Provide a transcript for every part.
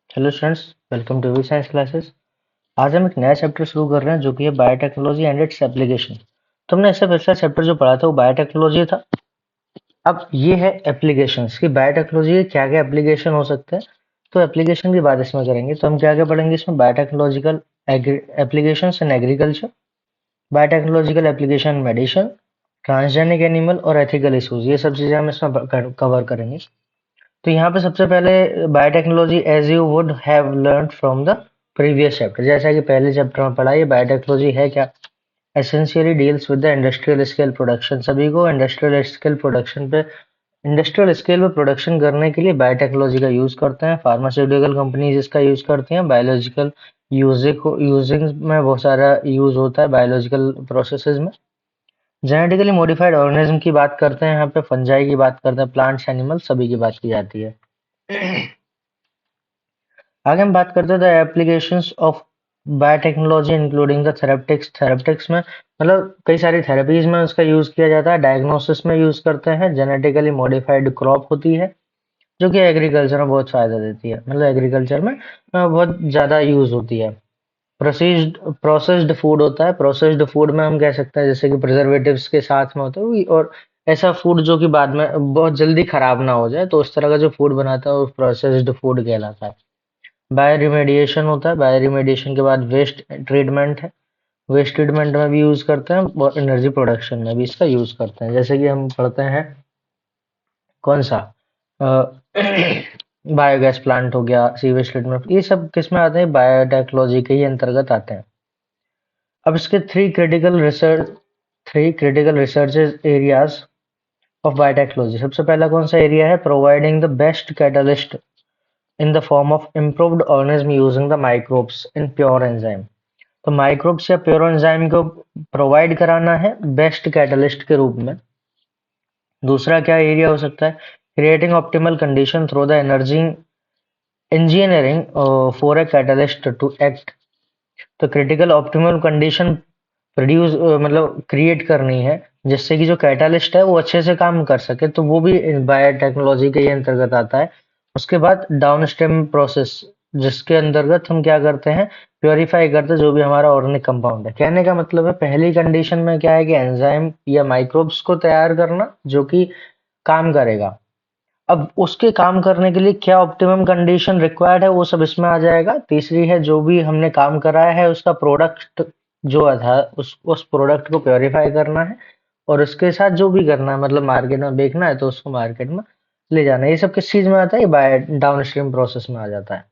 Hello students, welcome to we science classes. आज हम एक नया चैप्टर शुरू कर रहे हैं जो कि है बायोटेक्नोलॉजी एंड इट्स एप्लीकेशन। तुमने इससे पिछला चैप्टर जो पढ़ा था वो बायोटेक्नोलॉजी था। अब ये है एप्लीकेशंस की। बायोटेक्नोलॉजी के क्या क्या एप्लीकेशन हो सकते हैं, तो एप्लीकेशन की बात इसमें करेंगे। तो हम क्या क्या पढ़ेंगे इसमें? Biotechnological applications in agriculture, biotechnological application medicine, transgenic animal और एथिकल इशूज, ये सब चीजें हम इसमें कवर करेंगे। तो यहाँ पे सबसे पहले biotechnology as you would have learn from the previous chapter, जैसा कि पहले चैप्टर में पढ़ा। ये बायोटेक्नोलॉजी है क्या? Essentially deals with the industrial scale production. सभी को इंडस्ट्रियल स्केल प्रोडक्शन पे, इंडस्ट्रियल स्केल पे प्रोडक्शन करने के लिए बायोटेक्नोलॉजी का यूज करते हैं। फार्मास्यूटिकल कंपनीज इसका यूज करती हैं। बायोलॉजिकल यूजिंग में बहुत सारा यूज होता है बायोलॉजिकल प्रोसेसेस में। जेनेटिकली मॉडिफाइड ऑर्गेनिज्म की बात करते हैं, यहाँ पे फंजाई की बात करते हैं, प्लांट्स एनिमल सभी की बात की जाती है। आगे हम बात करते थे applications of biotechnology including the therapeutics. Therapeutics में मतलब कई सारी थेरेपीज में उसका यूज किया जाता है। डायग्नोसिस में यूज करते हैं। जेनेटिकली मॉडिफाइड क्रॉप होती है जो कि एग्रीकल्चर में बहुत फायदा देती है, मतलब एग्रीकल्चर में बहुत ज्यादा यूज होती है। प्रोसेस्ड प्रोसेस्ड फूड होता है। प्रोसेस्ड फूड में हम कह सकते हैं जैसे कि प्रिजर्वेटिव्स के साथ में होता है, और ऐसा फूड जो कि बाद में बहुत जल्दी खराब ना हो जाए, तो उस तरह का जो फूड बनाता है वो प्रोसेस्ड फूड कहलाता है। बायो रिमेडिएशन होता है। बायो रिमेडिएशन के बाद वेस्ट ट्रीटमेंट है। वेस्ट ट्रीटमेंट में भी यूज करते हैं और एनर्जी प्रोडक्शन में भी इसका यूज करते हैं। जैसे कि हम पढ़ते हैं कौन सा बायोगैस प्लांट हो गया, सीवेज ट्रीटमेंट, ये सब किस में आते हैं? बायोटेक्नोलॉजी के ही अंतर्गत आते हैं। अब इसके three critical research areas of biotechnology. सबसे पहला कौन सा एरिया है? Providing the best catalyst in the form of improved organism using the microbes in pure enzyme। तो माइक्रोब्स या प्योर एंजाइम को प्रोवाइड कराना है बेस्ट कैटलिस्ट के रूप में। दूसरा क्या एरिया हो सकता है? Creating optimal condition through the energy engineering for a catalyst to act. तो क्रिटिकल ऑप्टिमल कंडीशन प्रोड्यूस मतलब क्रिएट करनी है जिससे कि जो कैटालिस्ट है वो अच्छे से काम कर सके, तो वो भी बायोटेक्नोलॉजी के ही अंतर्गत आता है। उसके बाद डाउनस्ट्रीम प्रोसेस, जिसके अंतर्गत हम क्या करते हैं? प्योरीफाई करते हैं जो भी हमारा ऑर्गेनिक कंपाउंड है। कहने का मतलब है पहली कंडीशन में क्या है कि एंजाइम या माइक्रोब्स को तैयार करना जो कि काम करेगा। अब उसके काम करने के लिए क्या ऑप्टिमम कंडीशन रिक्वायर्ड है वो सब इसमें आ जाएगा। तीसरी है जो भी हमने काम कराया है उसका प्रोडक्ट जो था उस प्रोडक्ट को प्योरीफाई करना है, और उसके साथ जो भी करना है मतलब मार्केट में बेचना है तो उसको मार्केट में ले जाना है। ये सब किस चीज में आता है? बाय डाउनस्ट्रीम प्रोसेस में आ जाता है।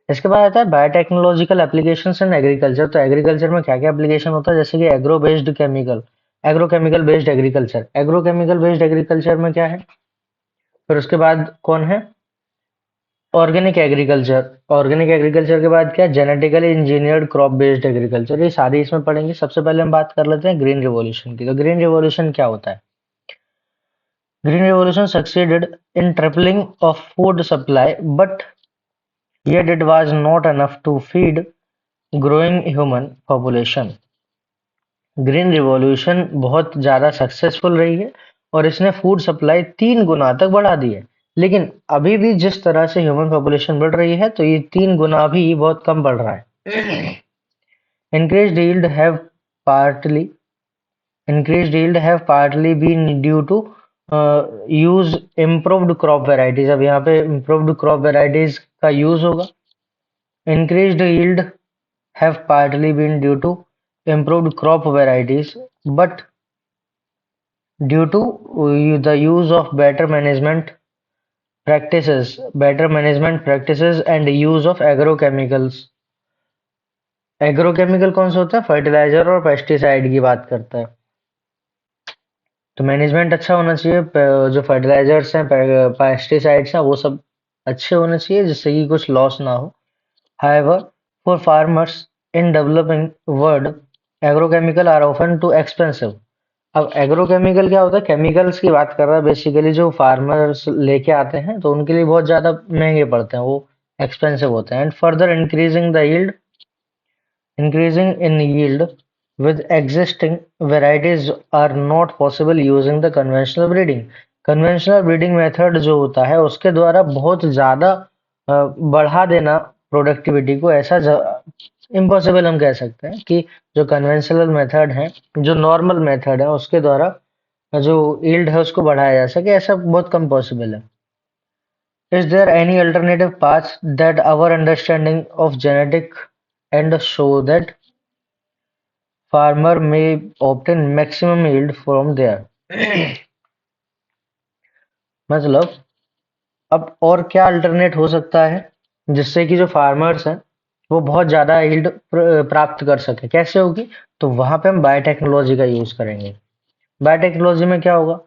इसके बाद आता है बायोटेक्नोलॉजिकल एप्लीकेशंस इन एग्रीकल्चर। तो एग्रीकल्चर में क्या क्या एप्लीकेशन होता है? जैसे कि agrochemical based agriculture. Agrochemical based agriculture में क्या है? फिर उसके बाद कौन है? Organic agriculture. ऑर्गेनिक एग्रीकल्चर के बाद क्या? Genetically engineered crop based agriculture. ये सारी इसमें पढ़ेंगे। सबसे पहले हम बात कर लेते हैं ग्रीन रिवॉल्यूशन की। तो ग्रीन रिवॉल्यूशन क्या होता है? Green revolution succeeded in tripling of food supply, but yet it was not enough to feed growing human population। Green revolution बहुत ज्यादा सक्सेसफुल रही है और इसने फूड सप्लाई 3 गुना तक बढ़ा दी है। लेकिन अभी भी जिस तरह से ह्यूमन पॉपुलेशन बढ़ रही है तो ये 3 गुना भी बहुत कम बढ़ रहा है। increased yield have partly increased yield have partly been due to use improved crop varieties। अब यहाँ पे improved crop varieties का यूज होगा। increased yield have partly been due to improved crop varieties, but due to the use of better management practices and use of agrochemicals। Agrochemical कौन सा होता है? Fertiliser और पेस्टिसाइड की बात करता है। तो मैनेजमेंट अच्छा होना चाहिए। जो फर्टिलाइजर्स हैं, पेस्टिसाइड्स हैं, वो सब अच्छे होने चाहिए जिससे कि कुछ लॉस ना हो। However, for farmers in developing world, agrochemical are often too expensive। अब एग्रोकेमिकल क्या होता है? केमिकल्स की बात कर रहा है बेसिकली। जो फार्मर्स लेके आते हैं तो उनके लिए बहुत ज्यादा महंगे पड़ते हैं, वो एक्सपेंसिव होते हैं। And further increasing in yield with existing varieties are not possible using the conventional breeding। Conventional breeding method जो होता है उसके द्वारा बहुत ज़्यादा बढ़ा देना प्रोडक्टिविटी को, ऐसा इम्पॉसिबल हम कह सकते हैं कि जो कन्वेंशनल मेथड है, जो नॉर्मल मेथड है उसके द्वारा जो यील्ड है उसको बढ़ाया जा सके, ऐसा बहुत कम पॉसिबल है। Is there any alternative path that our understanding of genetic and show that farmer may obtain maximum yield from there? मतलब अब और क्या अल्टरनेट हो सकता है जिससे कि जो फार्मर्स हैं वो बहुत ज्यादा यील्ड प्राप्त कर सके? कैसे होगी? तो वहां पे हम बायोटेक्नोलॉजी का यूज करेंगे। बायोटेक्नोलॉजी में क्या होगा?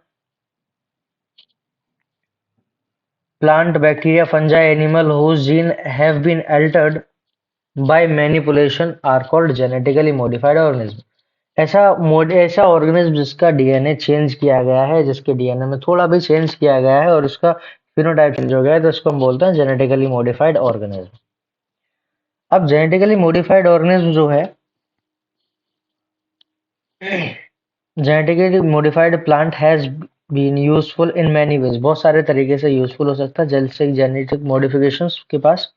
Plant, bacteria, fungi, animal whose gene have been altered by manipulation are called genetically modified organism। ऐसा ऑर्गेनिज्म जिसका डीएनए चेंज किया गया है, जिसके डीएनए में थोड़ा भी चेंज किया गया है और उसका फिनोटाइप चेंज हो गया है, तो इसको हम बोलते हैं जेनेटिकली मॉडिफाइड ऑर्गेनिज्म। अब जेनेटिकली मॉडिफाइड ऑर्गेनिज्म जो है, genetically modified plant has been useful in many ways, बहुत सारे तरीके से यूजफुल हो सकता है। जैसे जेनेटिक मॉडिफिकेशंस के पास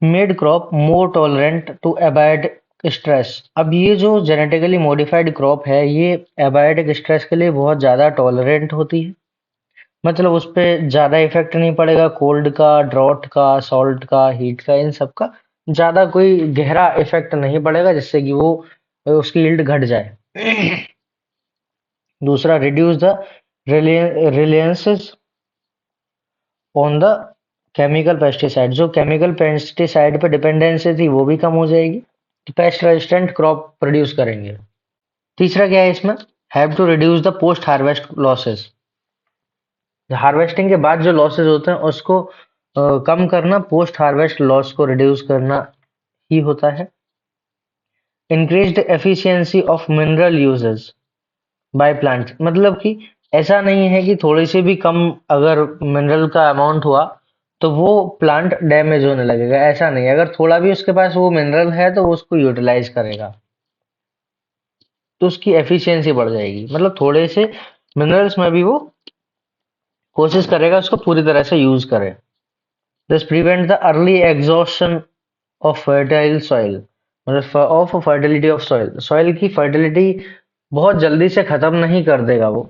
made crop more tolerant to avoid stress. अब ये जो जेनेटिकली मॉडिफाइड क्रॉप है ये एबायोटिक स्ट्रेस के लिए बहुत ज़्यादा टॉलरेंट होती है। मतलब उस पे ज़्यादा इफेक्ट नहीं पड़ेगा कोल्ड का, ड्रॉट का, सॉल्ट का, हीट का, इन सब का ज़्यादा कोई गहरा इफेक्ट नहीं पड़ेगा जिससे कि वो उसकी यील्ड घट जाए। दूसरा, reduce the reliances on the chemical pesticide. जो केमिकल पेस्टिसाइड पे डिपेंडेंसी थी वो भी कम हो जाएगी, पेस्ट रेजिस्टेंट क्रॉप प्रोड्यूस करेंगे। तीसरा क्या है इसमें? Have to reduce the post harvest losses. Harvesting के बाद जो लॉसेस होते हैं उसको कम करना, पोस्ट हार्वेस्ट लॉस को रिड्यूस करना ही होता है। Increased efficiency of mineral uses by plants. मतलब कि ऐसा नहीं है कि थोड़ी सी भी कम अगर मिनरल का अमाउंट हुआ तो वो प्लांट डैमेज होने लगेगा, ऐसा नहीं है। अगर थोड़ा भी उसके पास वो मिनरल है तो वो उसको यूटिलाइज करेगा, तो उसकी एफिशिएंसी बढ़ जाएगी। मतलब थोड़े से मिनरल्स में भी वो कोशिश करेगा उसको पूरी तरह से यूज करे। This prevent the early exhaustion of fertile soil, मतलब of fertility of soil. Soil की फर्टिलिटी बहुत जल्दी से खत्म नहीं कर देगा वो।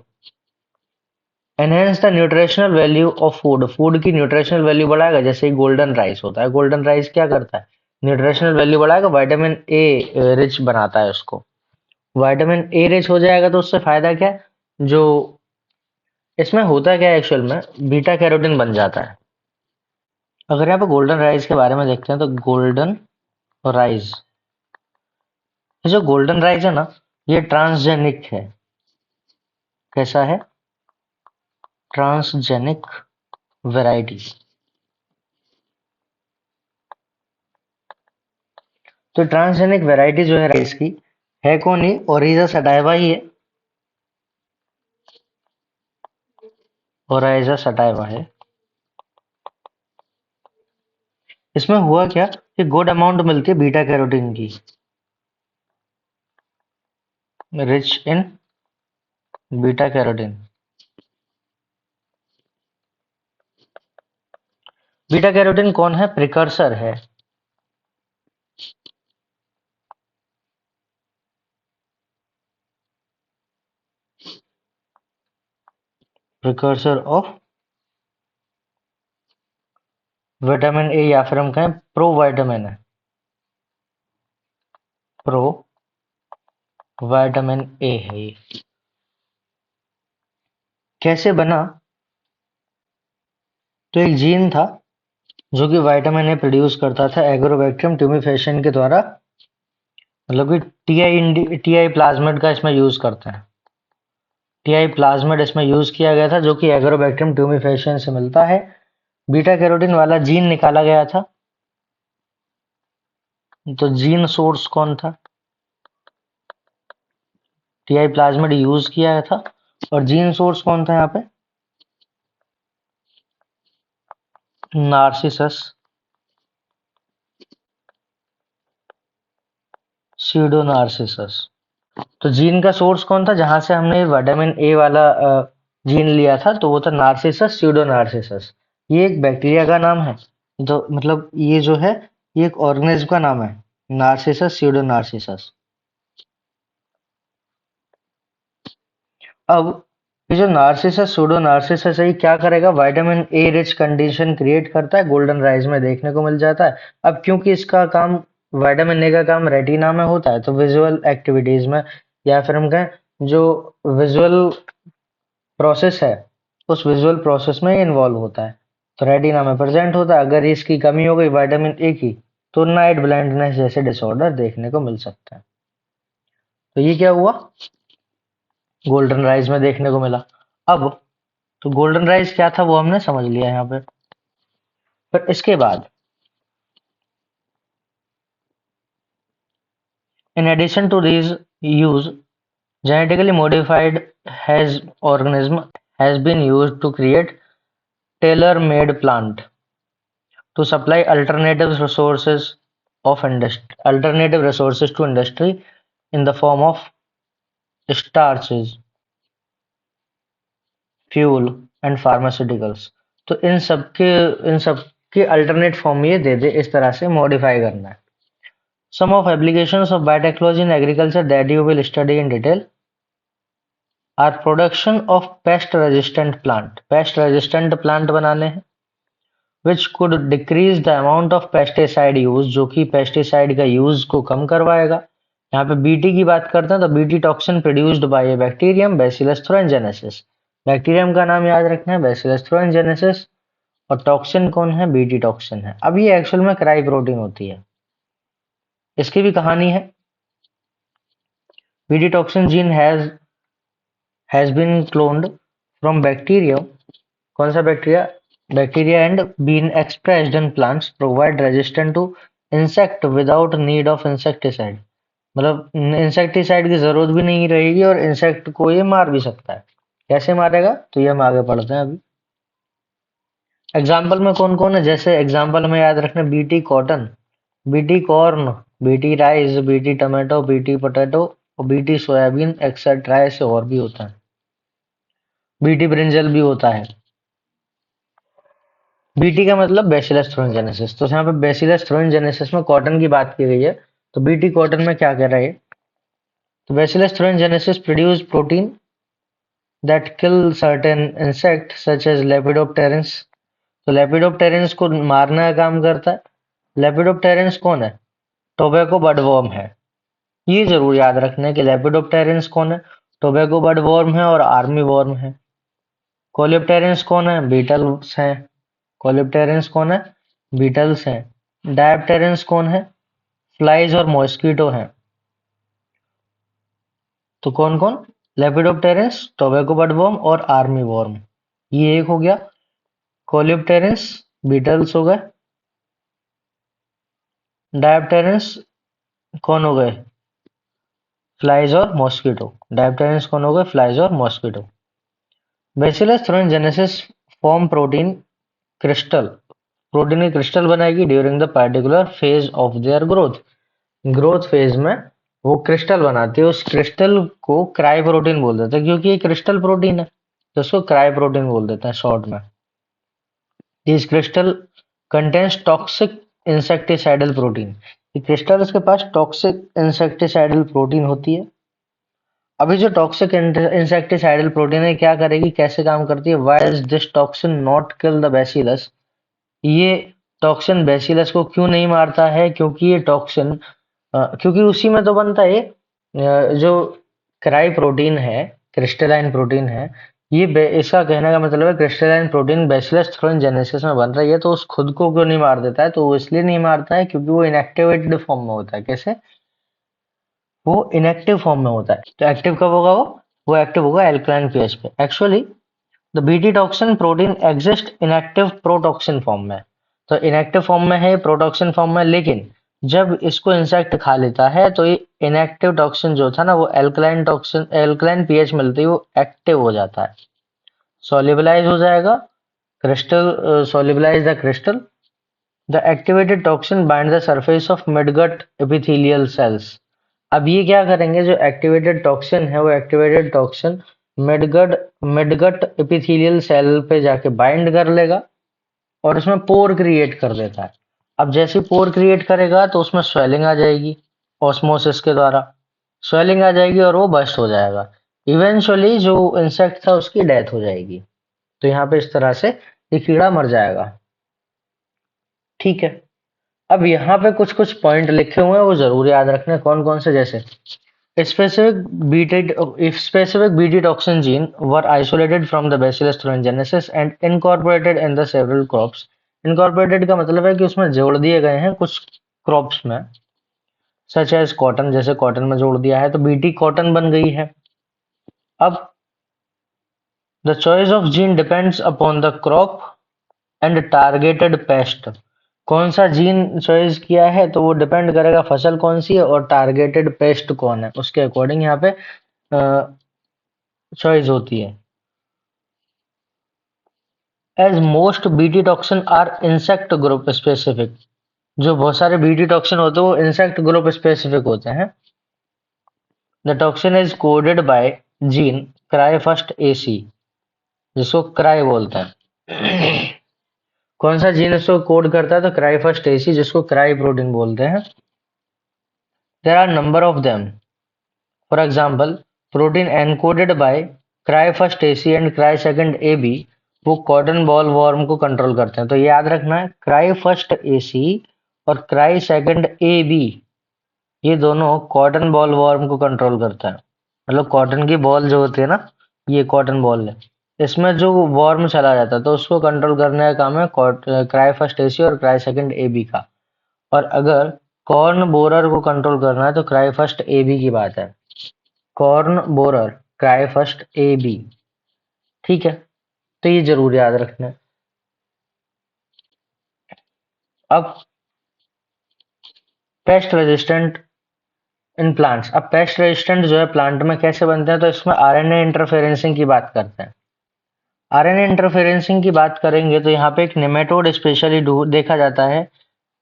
Enhance the nutritional value of food. Food की न्यूट्रिशनल वैल्यू बढ़ाएगा, जैसे गोल्डन राइस होता है। गोल्डन राइस क्या करता है? न्यूट्रिशनल वैल्यू बढ़ाएगा, विटामिन ए रिच बनाता है उसको। विटामिन ए रिच हो जाएगा तो उससे फायदा क्या है? जो इसमें होता क्या है एक्चुअल में, बीटा कैरोटीन बन जाता है। अगर यहाँ पे गोल्डन राइस के बारे में देखते हैं तो गोल्डन राइस, ये जो गोल्डन राइस है ना, ये ट्रांसजेनिक है। कैसा है? Transgenic variety. तो ट्रांसजेनिक वैरायटी जो है राइस की, है कौन? ये ओरिजा सटाइवा ही है। ओराइजा सटाइवा है। इसमें हुआ क्या कि गुड अमाउंट मिलती है बीटा कैरोटीन की, rich in beta carotene. Beta carotene कौन है? प्रिकर्सर है। प्रिकर्सर ऑफ विटामिन ए, या फिर हम कहें प्रो विटामिन है। प्रो विटामिन ए है ये। कैसे बना? तो एक जीन था जो कि विटामिन ए प्रोड्यूस करता था एग्रोबैक्टीरियम ट्यूमिफेशन के द्वारा। मतलब कि टीआई प्लाज्मिड का इसमें यूज करते हैं। टीआई प्लाज्मिड इसमें यूज किया गया था जो कि एग्रोबैक्टीरियम ट्यूमिफेशन से मिलता है। बीटा कैरोटीन वाला जीन निकाला गया था। तो जीन सोर्स कौन था? टीआई प्लाज्मिड यूज किया था। और जीन सोर्स कौन था यहाँ पे? नार्सिसस सीडोनार्सिसस। तो जीन का सोर्स कौन था जहां से हमने विटामिन ए वाला जीन लिया था, तो वो था नार्सिसस स्यूडोनार्सिसस। ये एक बैक्टीरिया का नाम है, तो मतलब ये जो है ये एक ऑर्गेनिज्म का नाम है, नार्सिसस स्यूडोनार्सिसस। अब ये जो नार्सिसस सूडोनार्सिसस है, ये क्या करेगा, vitamin A rich condition create करता है, गोल्डन राइज में देखने को मिल जाता है। अब क्योंकि इसका काम, विटामिन ए का काम रेटिना में होता है, तो विजुअल एक्टिविटीज में, या फिर हम कहें जो विजुअल प्रोसेस है, उस विजुअल प्रोसेस में इन्वॉल्व होता है, तो रेटिना में प्रेजेंट होता है। अगर इसकी कमी हो गई विटामिन ए की, तो नाइट ब्लाइंडनेस जैसे डिसऑर्डर देखने को मिल सकता है। तो ये क्या हुआ, गोल्डन राइज में देखने को मिला। अब तो गोल्डन राइज क्या था वो हमने समझ लिया यहाँ पे। पर इसके बाद, in addition to these use, genetically modified has organism has been used to create tailor-made plant to supply alternative resources to industry in the form of starches, fuel and pharmaceuticals। तो इन सब के अल्टरनेट फॉर्म ये दे दे, इस तरह से modify करना है। Some of applications of biotechnology in agriculture that you will study in detail are production of pest resistant plant बनाने हैं, which could decrease the amount of pesticide use, जो कि पेस्टिसाइड का यूज को कम करवाएगा। यहाँ पे बीटी की बात करते हैं, तो BT toxin produced by A bacterium bacillus thuringiensis। Bacterium का नाम याद रखना है, बैसिलस thuringiensis। और टॉक्सिन कौन है, बीटी टॉक्सिन है। अब ये एक्चुअल में क्राई प्रोटीन होती है, इसकी भी कहानी है। BT toxin gene has been cloned from bacteria। कौन सा bacteria, bacteria and been expressed in plants provide resistant to insect without need of insecticide। मतलब इंसेक्टिसाइड की जरूरत भी नहीं रहेगी और इंसेक्ट को ये मार भी सकता है। कैसे मारेगा, तो ये हम आगे पढ़ते हैं अभी। एग्जाम्पल में कौन कौन है, जैसे एग्जाम्पल में याद रखना, BT cotton, BT corn, BT rice, BT tomato, BT potato और बीटी सोयाबीन एक्सेट्रा, ऐसे और भी होता है। बीटी ब्रिंजल भी होता है। बीटी का मतलब बैसिलस thuringiensis। तो यहाँ पे बैसिलस thuringiensis में कॉटन की बात की गई है, तो बीटी कॉटन में क्या कह रहा है, तो bacillus thuringiensis produce protein that kill certain insect such as lepidopterans. तो लेपिडोप्टेरेंस को मारने का काम करता है। लेपिडोप्टेरेंस कौन है, टोबैको बडवर्म है। ये जरूर याद रखना है कि लेपिडोप्टेरेंस कौन है, टोबैको बडवर्म है और आर्मी वर्म है। कोलिप्टेरेंस कौन है, बीटल्स हैं। कोलिप्टेरेंस कौन है, बीटल्स हैं। डायप्टेरेंस कौन है, फ्लाइज और मॉस्किटो हैं। तो कौन कौन, लेपिडोप्टेरेंस, टोबैको बडवर्म और आर्मी वर्म। ये एक हो गया। कोलिप्टेरेंस बीटल्स हो गए। डायप्टेरेंस कौन हो गए, फ्लाइज और मॉस्किटो। डायप्टेरेंस कौन हो गए, फ्लाइज और mosquito. Bacillus thuringiensis form protein crystal, protein की क्रिस्टल बनाएगी during the particular phase of their growth. Growth phase में वो क्रिस्टल बनाती है, उस क्रिस्टल को क्राई प्रोटीन बोल देते हैं, क्योंकि ये क्रिस्टल प्रोटीन है, तो उसको क्राई प्रोटीन बोल देते हैं शॉर्ट में। This crystal contains toxic insecticidal protein. ये क्रिस्टल्स के पास टॉक्सिक इंसेक्टिसाइडल प्रोटीन होती है। अभी जो टॉक्सिक इंसेक्टिसाइडल प्रोटीन है, क्या करेगी, कैसे काम करती है, why is this toxin not kill the bacillus. ये टॉक्सिन बैसिलस को क्यों नहीं मारता है, क्योंकि ये टॉक्सिन, क्योंकि उसी में तो बनता है जो क्राई प्रोटीन है, क्रिस्टलाइन प्रोटीन है। इसका कहने का मतलब है क्रिस्टलाइन प्रोटीन बैसिलस thuringiensis में बन रही है, तो उस खुद को क्यों नहीं मार देता है, तो वो इसलिए नहीं मारता है क्योंकि वो इनएक्टिवेटेड फॉर्म में होता है। कैसे, वो इनएक्टिव फॉर्म में होता है। तो एक्टिव कब होगा वो एक्टिव होगा एल्कलाइन पीएच पे। Actually the BT toxin protein exist inactive protoxin form में। तो इनएक्टिव फॉर्म में है, प्रोटॉक्सिन फॉर्म में, लेकिन जब इसको इंसेक्ट खा लेता है तो ये इनएक्टिव टॉक्सिन जो था ना, वो एल्कलाइन पीएच मिलते ही वो एक्टिव हो जाता है, सोल्यूबलाइज हो जाएगा। Crystal solubilize the crystal. The activated toxin bind the surface of midgut epithelial cells. अब ये क्या करेंगे, जो एक्टिवेटेड टॉक्सिन है वो activated toxin midgut midgut epithelial cell पे जाके बाइंड कर लेगा और उसमें पोर क्रिएट कर देता है। अब जैसे पोर क्रिएट करेगा तो उसमें स्वेलिंग आ जाएगी, ऑस्मोसिस के द्वारा स्वेलिंग आ जाएगी और वो बस्ट हो जाएगा। इवेंचुअली जो इंसेक्ट था उसकी डेथ हो जाएगी। तो यहाँ पे इस तरह से ये कीड़ा मर जाएगा। ठीक है, अब यहाँ पे कुछ कुछ पॉइंट लिखे हुए हैं, वो जरूर याद रखना। कौन कौन से? जैसे specific if specific Bt toxin gene were isolated from the Bacillus thuringiensis and incorporated in the several crops. Incorporated का मतलब है कि उसमें जोड़ दिए गए हैं कुछ क्रॉप्स में, सच एज कॉटन, जैसे कॉटन में जोड़ दिया है तो बीटी कॉटन बन गई है। अब the choice of gene depends upon the crop and targeted paste. कौन सा जीन चॉइस किया है तो वो डिपेंड करेगा फसल कौन सी है और टारगेटेड पेस्ट कौन है, उसके अकॉर्डिंग यहाँ पे चॉइस होती है। As most BT toxin are insect group specific. जो बहुत सारे बीटी टॉक्सिन होते हैं वो इंसेक्ट ग्रुप स्पेसिफिक होते हैं। The toxin is coded by gene cry first AC, जिसको क्राई बोलते हैं। कौन सा जीन इसको कोड करता है? तो क्राई फर्स्ट एसी, जिसको क्राई प्रोटीन बोलते हैं। There are number of them. For example, protein encoded by cry first AC and cry second A B, वो कॉटन बॉल वॉर्म को कंट्रोल करते हैं। तो ये याद रखना है, क्राई फर्स्ट एसी और क्राई सेकंड ए बी, ये दोनों कॉटन बॉल वॉर्म को कंट्रोल करता है। मतलब कॉटन की बॉल जो होती है ना, ये कॉटन बॉल है, इसमें जो वॉर्म चला जाता है तो उसको कंट्रोल करने का काम है क्राई फर्स्ट एसी और क्राई सेकंड ए बी का। और अगर कॉर्न बोरर को कंट्रोल करना है तो क्राई फर्स्ट ए बी की बात है। Corn borer, cry first A B. ठीक है, तो ये जरूर याद रखना है। अब पेस्ट रेजिस्टेंट इन प्लांट्स। अब पेस्ट रेजिस्टेंट जो है प्लांट में कैसे बनते हैं, तो इसमें आरएनए इंटरफेरेंसिंग की बात करते हैं। आरएनए इंटरफेरेंसिंग की बात करेंगे तो यहाँ पे एक निमेटोड स्पेशली देखा जाता है,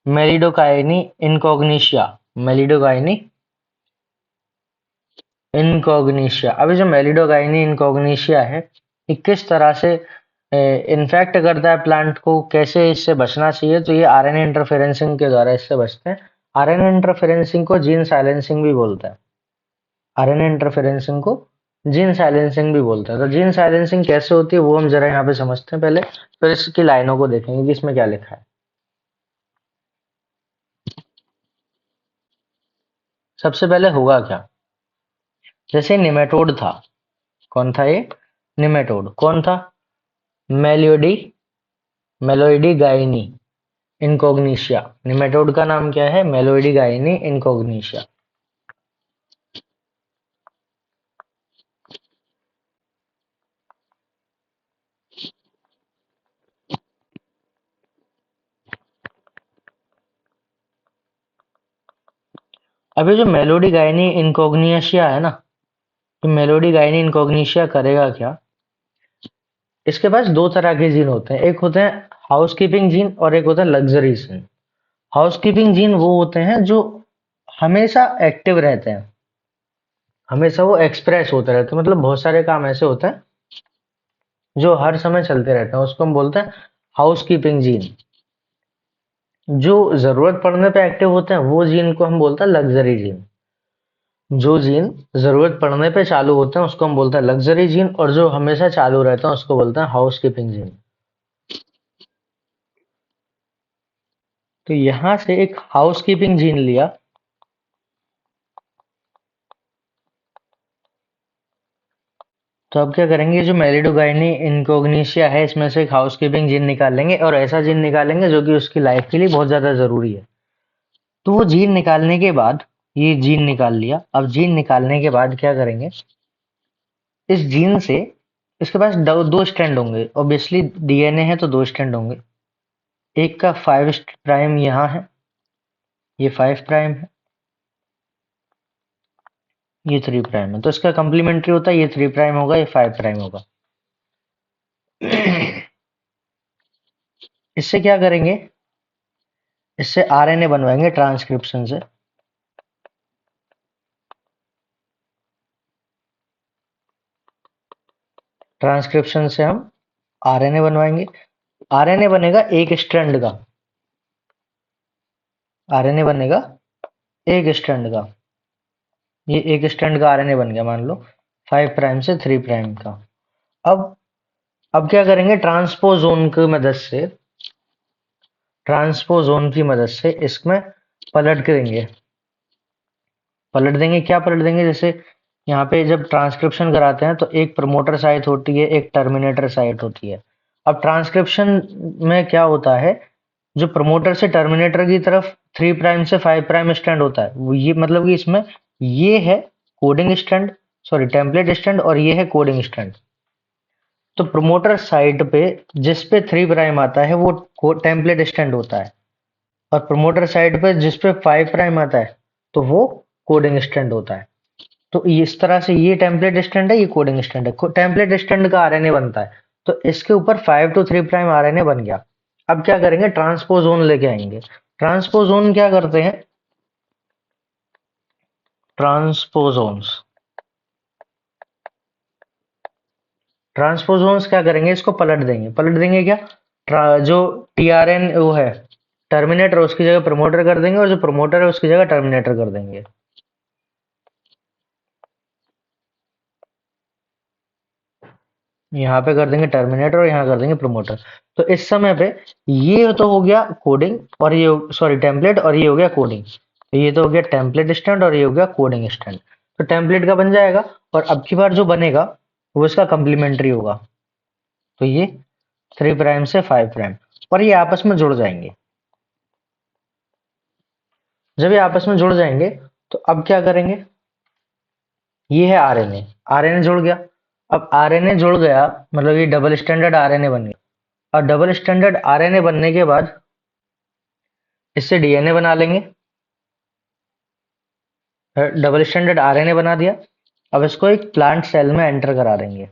मेलिडोकाइनी इनकॉग्निशिया। मेलिडोकाइनी इनकॉग्निशिया। अभी जो मेलिडोकाइनी इनकॉग्निशिया है, ये किस तरह से इन्फेक्ट करता है प्लांट को, कैसे इससे बचना चाहिए, तो ये आरएनए इंटरफेरेंसिंग के द्वारा इससे बचते हैं। आरएनए इंटरफेरेंसिंग को जीन साइलेंसिंग भी बोलते हैं। आरएनए इंटरफेरेंसिंग को जीन साइलेंसिंग भी बोलते हैं। तो जीन साइलेंसिंग कैसे होती है वो हम जरा यहाँ पे समझते हैं पहले, फिर इसकी लाइनों को देखेंगे कि इसमें क्या लिखा है। सबसे पहले होगा क्या, जैसे निमेटोड था। कौन था ये? निमेटोड। कौन था? Melody Meloidogyne incognita. Nematode का नाम क्या है? Meloidogyne incognita. अभी जो मेलोडी गाइनी इनकॉग्निशिया है ना, तो मेलोडी गाइनी इनकॉग्निशिया करेगा क्या, इसके पास दो तरह के जीन होते हैं। एक होते हैं हाउसकीपिंग जीन और एक होता है लग्जरी जीन। हाउसकीपिंग जीन वो होते हैं जो हमेशा एक्टिव रहते हैं, हमेशा वो एक्सप्रेस होते रहते हैं। मतलब बहुत सारे काम ऐसे होते हैं जो हर समय चलते रहते हैं, उसको हम बोलते हैं हाउसकीपिंग जीन। जो जरूरत पड़ने पे एक्टिव होते हैं वो जीन को हम बोलते हैं लग्जरी जीन। जो जीन जरूरत पड़ने पे चालू होते हैं उसको हम बोलते हैं लग्जरी जीन, और जो हमेशा चालू रहते हैं उसको बोलते हैं हाउसकीपिंग जीन। तो यहां से एक हाउसकीपिंग जीन लिया, तो अब क्या करेंगे, जो मेलिडोगाइनी इनकोग्निशिया है इसमें से एक हाउसकीपिंग जीन निकाल लेंगे और ऐसा जीन निकालेंगे जो कि उसकी लाइफ के लिए बहुत ज्यादा जरूरी है। तो वो जीन निकालने के बाद, ये जीन निकाल लिया, अब जीन निकालने के बाद क्या करेंगे, इस जीन से इसके पास दो स्ट्रैंड होंगे। ऑब्वियसली डीएनए है तो दो स्ट्रैंड होंगे। एक का 5' यहाँ है, ये 5' है, ये 3' है। तो इसका कंप्लीमेंट्री होता है, ये 3' होगा, ये 5' होगा। इससे क्या करेंगे, इससे आरएनए बनवाएंगे ट्रांसक्रिप्शन से। ट्रांसक्रिप्शन से हम आरएनए बनवाएंगे। आरएनए बनेगा एक स्ट्रैंड का, आरएनए बनेगा एक स्ट्रैंड का। ये एक स्ट्रैंड का आरएनए बन गया, मान लो 5 प्राइम से 3 प्राइम का। अब अब क्या करेंगे, ट्रांसपोजोन की मदद से इसमें पलट के देंगे। पलट देंगे, क्या पलट देंगे, जैसे यहाँ पे जब ट्रांसक्रिप्शन कराते हैं तो एक प्रमोटर साइट होती है, एक टर्मिनेटर साइट होती है। अब ट्रांसक्रिप्शन में क्या होता है, जो प्रमोटर से टर्मिनेटर की तरफ 3 प्राइम से 5 प्राइम स्ट्रैंड होता है, वो ये मतलब कि इसमें ये है coding strand, sorry template strand, और ये है कोडिंग स्ट्रैंड। तो प्रमोटर साइट पे जिस पे 3 प्राइम आता है वो टेम्पलेट स्टैंड होता है, और प्रमोटर साइट पे जिस पे 5 प्राइम आता है तो वो कोडिंग स्टैंड होता है। तो इस तरह से ये टेम्पलेट स्टैंड है, ये कोडिंग स्टैंड है। टेम्पलेट स्टैंड का आरएनए बनता है, तो इसके ऊपर 5 to 3 प्राइम आरएनए बन गया। अब क्या करेंगे, ट्रांसपोजोन लेके आएंगे। ट्रांसपोजोन क्या करते हैं, ट्रांसपोजोन्स ट्रांसपोजोन्स क्या करेंगे, इसको पलट देंगे। पलट देंगे क्या, जो टीआरएन वो है टर्मिनेटर, उसकी जगह प्रमोटर कर देंगे, और जो प्रमोटर है उसकी जगह टर्मिनेटर कर देंगे। यहाँ पे कर देंगे टर्मिनेटर और यहाँ कर देंगे प्रमोटर। तो इस समय पे ये तो हो गया कोडिंग, और ये सॉरी टेम्पलेट, और ये हो गया कोडिंग। तो ये तो हो गया टेम्पलेट स्टैंड और ये हो गया कोडिंग स्टैंड। तो टेम्पलेट का बन जाएगा, और अब की बार जो बनेगा वो इसका कम्प्लीमेंट्री होगा। तो ये 3 प्राइम से 5 प्राइम, और ये आपस में जुड़ जाएंगे। जब ये आपस में जुड़ जाएंगे तो अब क्या करेंगे, ये है आरएनए, आरएनए जुड़ गया। अब आरएनए जुड़ गया मतलब ये डबल स्टैंडर्ड आरएनए बन गया, और डबल स्टैंडर्ड आरएनए बनने के बाद इससे डीएनए बना लेंगे। डबल स्टैंडर्ड आरएनए बना दिया। अब इसको एक प्लांट सेल में एंटर करा देंगे,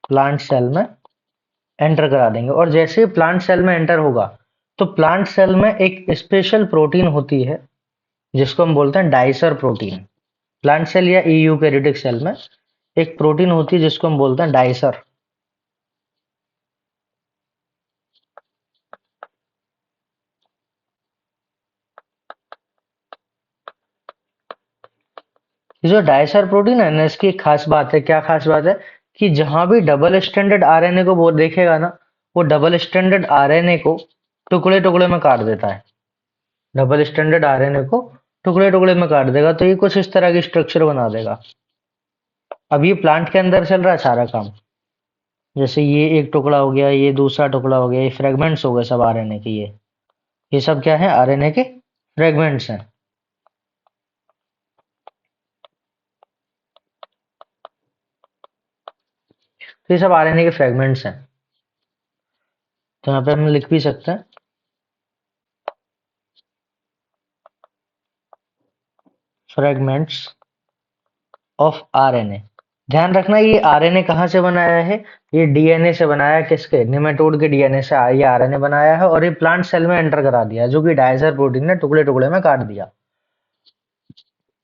प्लांट सेल में एंटर करा देंगे। और जैसे ही प्लांट सेल में एंटर होगा तो प्लांट सेल में एक स्पेशल प्रोटीन होती है जिसको हम बोलते हैं डाइसर प्रोटीन। प्लांट सेल या यूकैरियोटिक सेल में एक प्रोटीन होती है जिसको हम बोलते हैं डाइसर। ये जो डाइसर प्रोटीन है ना, इसकी एक खास बात है। क्या खास बात है, कि जहां भी डबल स्टैंडर्ड आरएनए को वो देखेगा ना, वो डबल स्टैंडर्ड आरएनए को टुकड़े टुकड़े में काट देता है। डबल स्टैंडर्ड आरएनए को टुकड़े टुकड़े में काट देगा, तो ये कुछ इस तरह की स्ट्रक्चर बना देगा। अब ये प्लांट के अंदर चल रहा है सारा काम। जैसे ये एक टुकड़ा हो गया, ये दूसरा टुकड़ा हो गया, ये फ्रेगमेंट्स हो गए सब आरएनए के। ये सब क्या है, आरएनए के फ्रेगमेंट्स हैं। तो ये सब आरएनए के फ्रेगमेंट्स हैं। तो यहाँ पे हम लिख भी सकते हैं फ्रेगमेंट्स ऑफ आरएनए। ध्यान रखना ये आरएनए कहाँ से बनाया है, ये डीएनए से बनाया है। किसके, निमेटोड के डीएनए से ये आरएनए बनाया है, और ये प्लांट सेल में एंटर करा दिया जो कि डायसर प्रोटीन ने टुकड़े टुकड़े में काट दिया।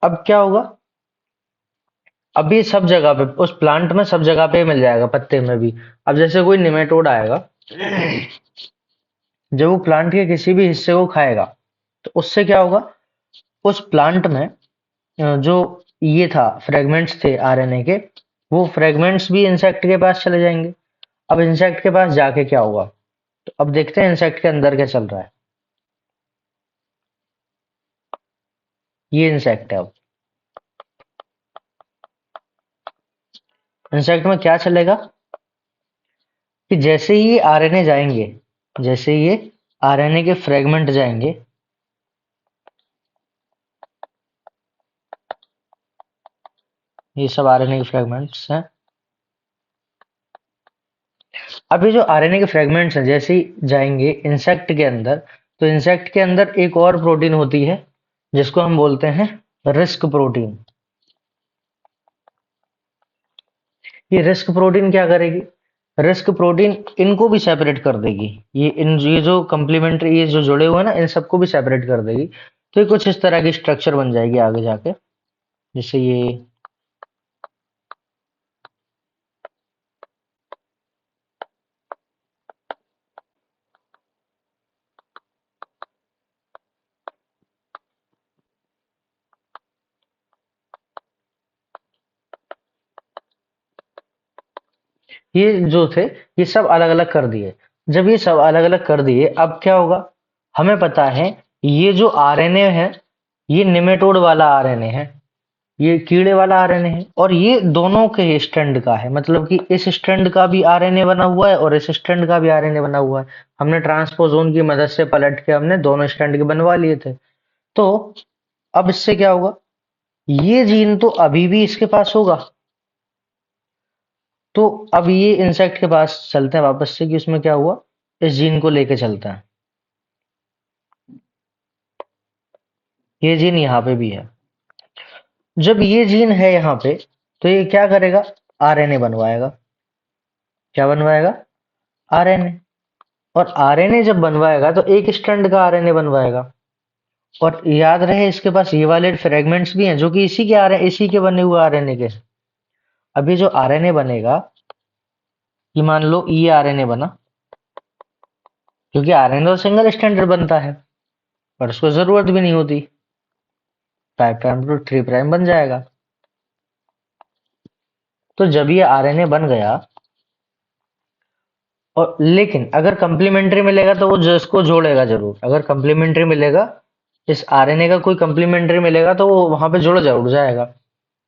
अब क्या होगा, अब ये सब जगह पे उस प्लांट में सब जगह पे मिल जाएगा, पत्ते में भी। अब जैसे कोई निमेटोड आएगा, जब वो प्लांट के किसी भी हिस्से को खाएगा तो उससे क्या होगा, उस प्लांट में जो ये था फ्रेगमेंट्स थे आरएनए के, वो फ्रेगमेंट्स भी इंसेक्ट के पास चले जाएंगे। अब इंसेक्ट के पास जाके क्या होगा, तो अब देखते हैं इंसेक्ट के अंदर क्या चल रहा है। ये इंसेक्ट है। अब इंसेक्ट में क्या चलेगा, कि जैसे ही ये आरएनए जाएंगे, जैसे ये आरएनए के फ्रेगमेंट जाएंगे, ये सब आरएनए के फ्रेगमेंट्स हैं। अब ये जो आरएनए के फ्रेगमेंट्स हैं जैसे ही जाएंगे इंसेक्ट के अंदर, तो इंसेक्ट के अंदर एक और प्रोटीन होती है जिसको हम बोलते हैं रिस्क प्रोटीन। ये रिस्क प्रोटीन क्या करेगी, रिस्क प्रोटीन इनको भी सेपरेट कर देगी। ये जो कंप्लीमेंट्री, ये जो जुड़े हुए हैं ना, इन सबको भी सेपरेट कर देगी। तो ये कुछ इस तरह की स्ट्रक्चर बन जाएगी आगे जाके। जैसे ये जो थे ये सब अलग अलग कर दिए। जब ये सब अलग अलग कर दिए अब क्या होगा, हमें पता है ये जो आरएनए है ये निमेटोड वाला आरएनए है, ये कीड़े वाला आरएनए है, और ये दोनों के स्ट्रैंड का है, मतलब कि इस स्ट्रैंड का भी आरएनए बना हुआ है और इस स्ट्रैंड का भी आरएनए बना हुआ है। हमने ट्रांसपोजोन की मदद से पलट के हमने दोनों स्ट्रैंड के बनवा लिए थे। तो अब इससे क्या होगा, ये जीन तो अभी भी इसके पास होगा। तो अब ये इंसेक्ट के पास चलते हैं वापस से कि उसमें क्या हुआ, इस जीन को लेके चलते हैं। ये जीन यहाँ पे भी है। जब ये जीन है यहाँ पे तो ये क्या करेगा, आरएनए बनवाएगा। क्या बनवाएगा, आरएनए। और आरएनए जब बनवाएगा तो एक स्ट्रैंड का आरएनए बनवाएगा। और याद रहे इसके पास ये वाले फ्रेगमेंट्स भी हैं जो कि इसी के बने हुए आरएनए के हैं। अब ये जो आरएनए बनेगा, ये मान लो ये आरएनए बना, क्योंकि आरएनए तो सिंगल स्ट्रैंडेड बनता है पर उसको जरूरत भी नहीं होती, 5' to 3' बन जाएगा। तो जब ये आरएनए बन गया, और लेकिन अगर कंप्लीमेंट्री मिलेगा तो वो जिसको जोड़ेगा जरूर, अगर कंप्लीमेंट्री मिलेगा, इस आरएनए का कोई कंप्लीमेंट्री मिलेगा तो वो वहां पे जुड़ जाएगा।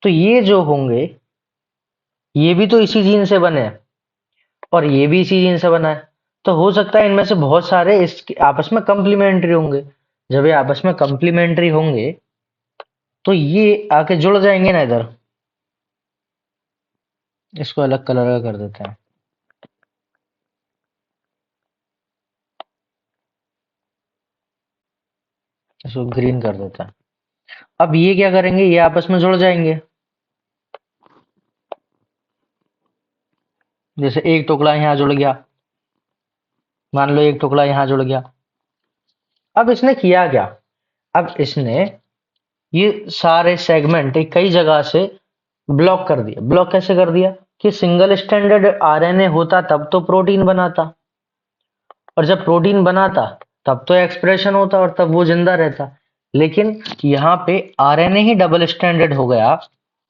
तो ये जो होंगे ये भी तो इसी जीन से बने हैं और ये भी इसी जीन से बना है। तो हो सकता है इनमें से बहुत सारे इसके आपस में कंप्लीमेंट्री होंगे। जब ये आपस में कंप्लीमेंट्री होंगे तो ये आके जुड़ जाएंगे ना इधर। इसको अलग कलर का कर देते हैं, इसको ग्रीन कर देते हैं। अब ये क्या करेंगे, ये आपस में जुड़ जाएंगे। जैसे एक टुकड़ा यहाँ जुड़ गया, मान लो एक टुकड़ा यहाँ जुड़ गया। अब इसने किया क्या, अब इसने ये सारे सेगमेंट एक कई जगह से ब्लॉक कर दिया। ब्लॉक कैसे कर दिया कि सिंगल स्टैंडर्ड आरएनए होता तब तो प्रोटीन बनाता, और जब प्रोटीन बनाता तब तो एक्सप्रेशन होता और तब वो जिंदा रहता। लेकिन यहाँ पे आरएनए ही डबल स्टैंडर्ड हो गया,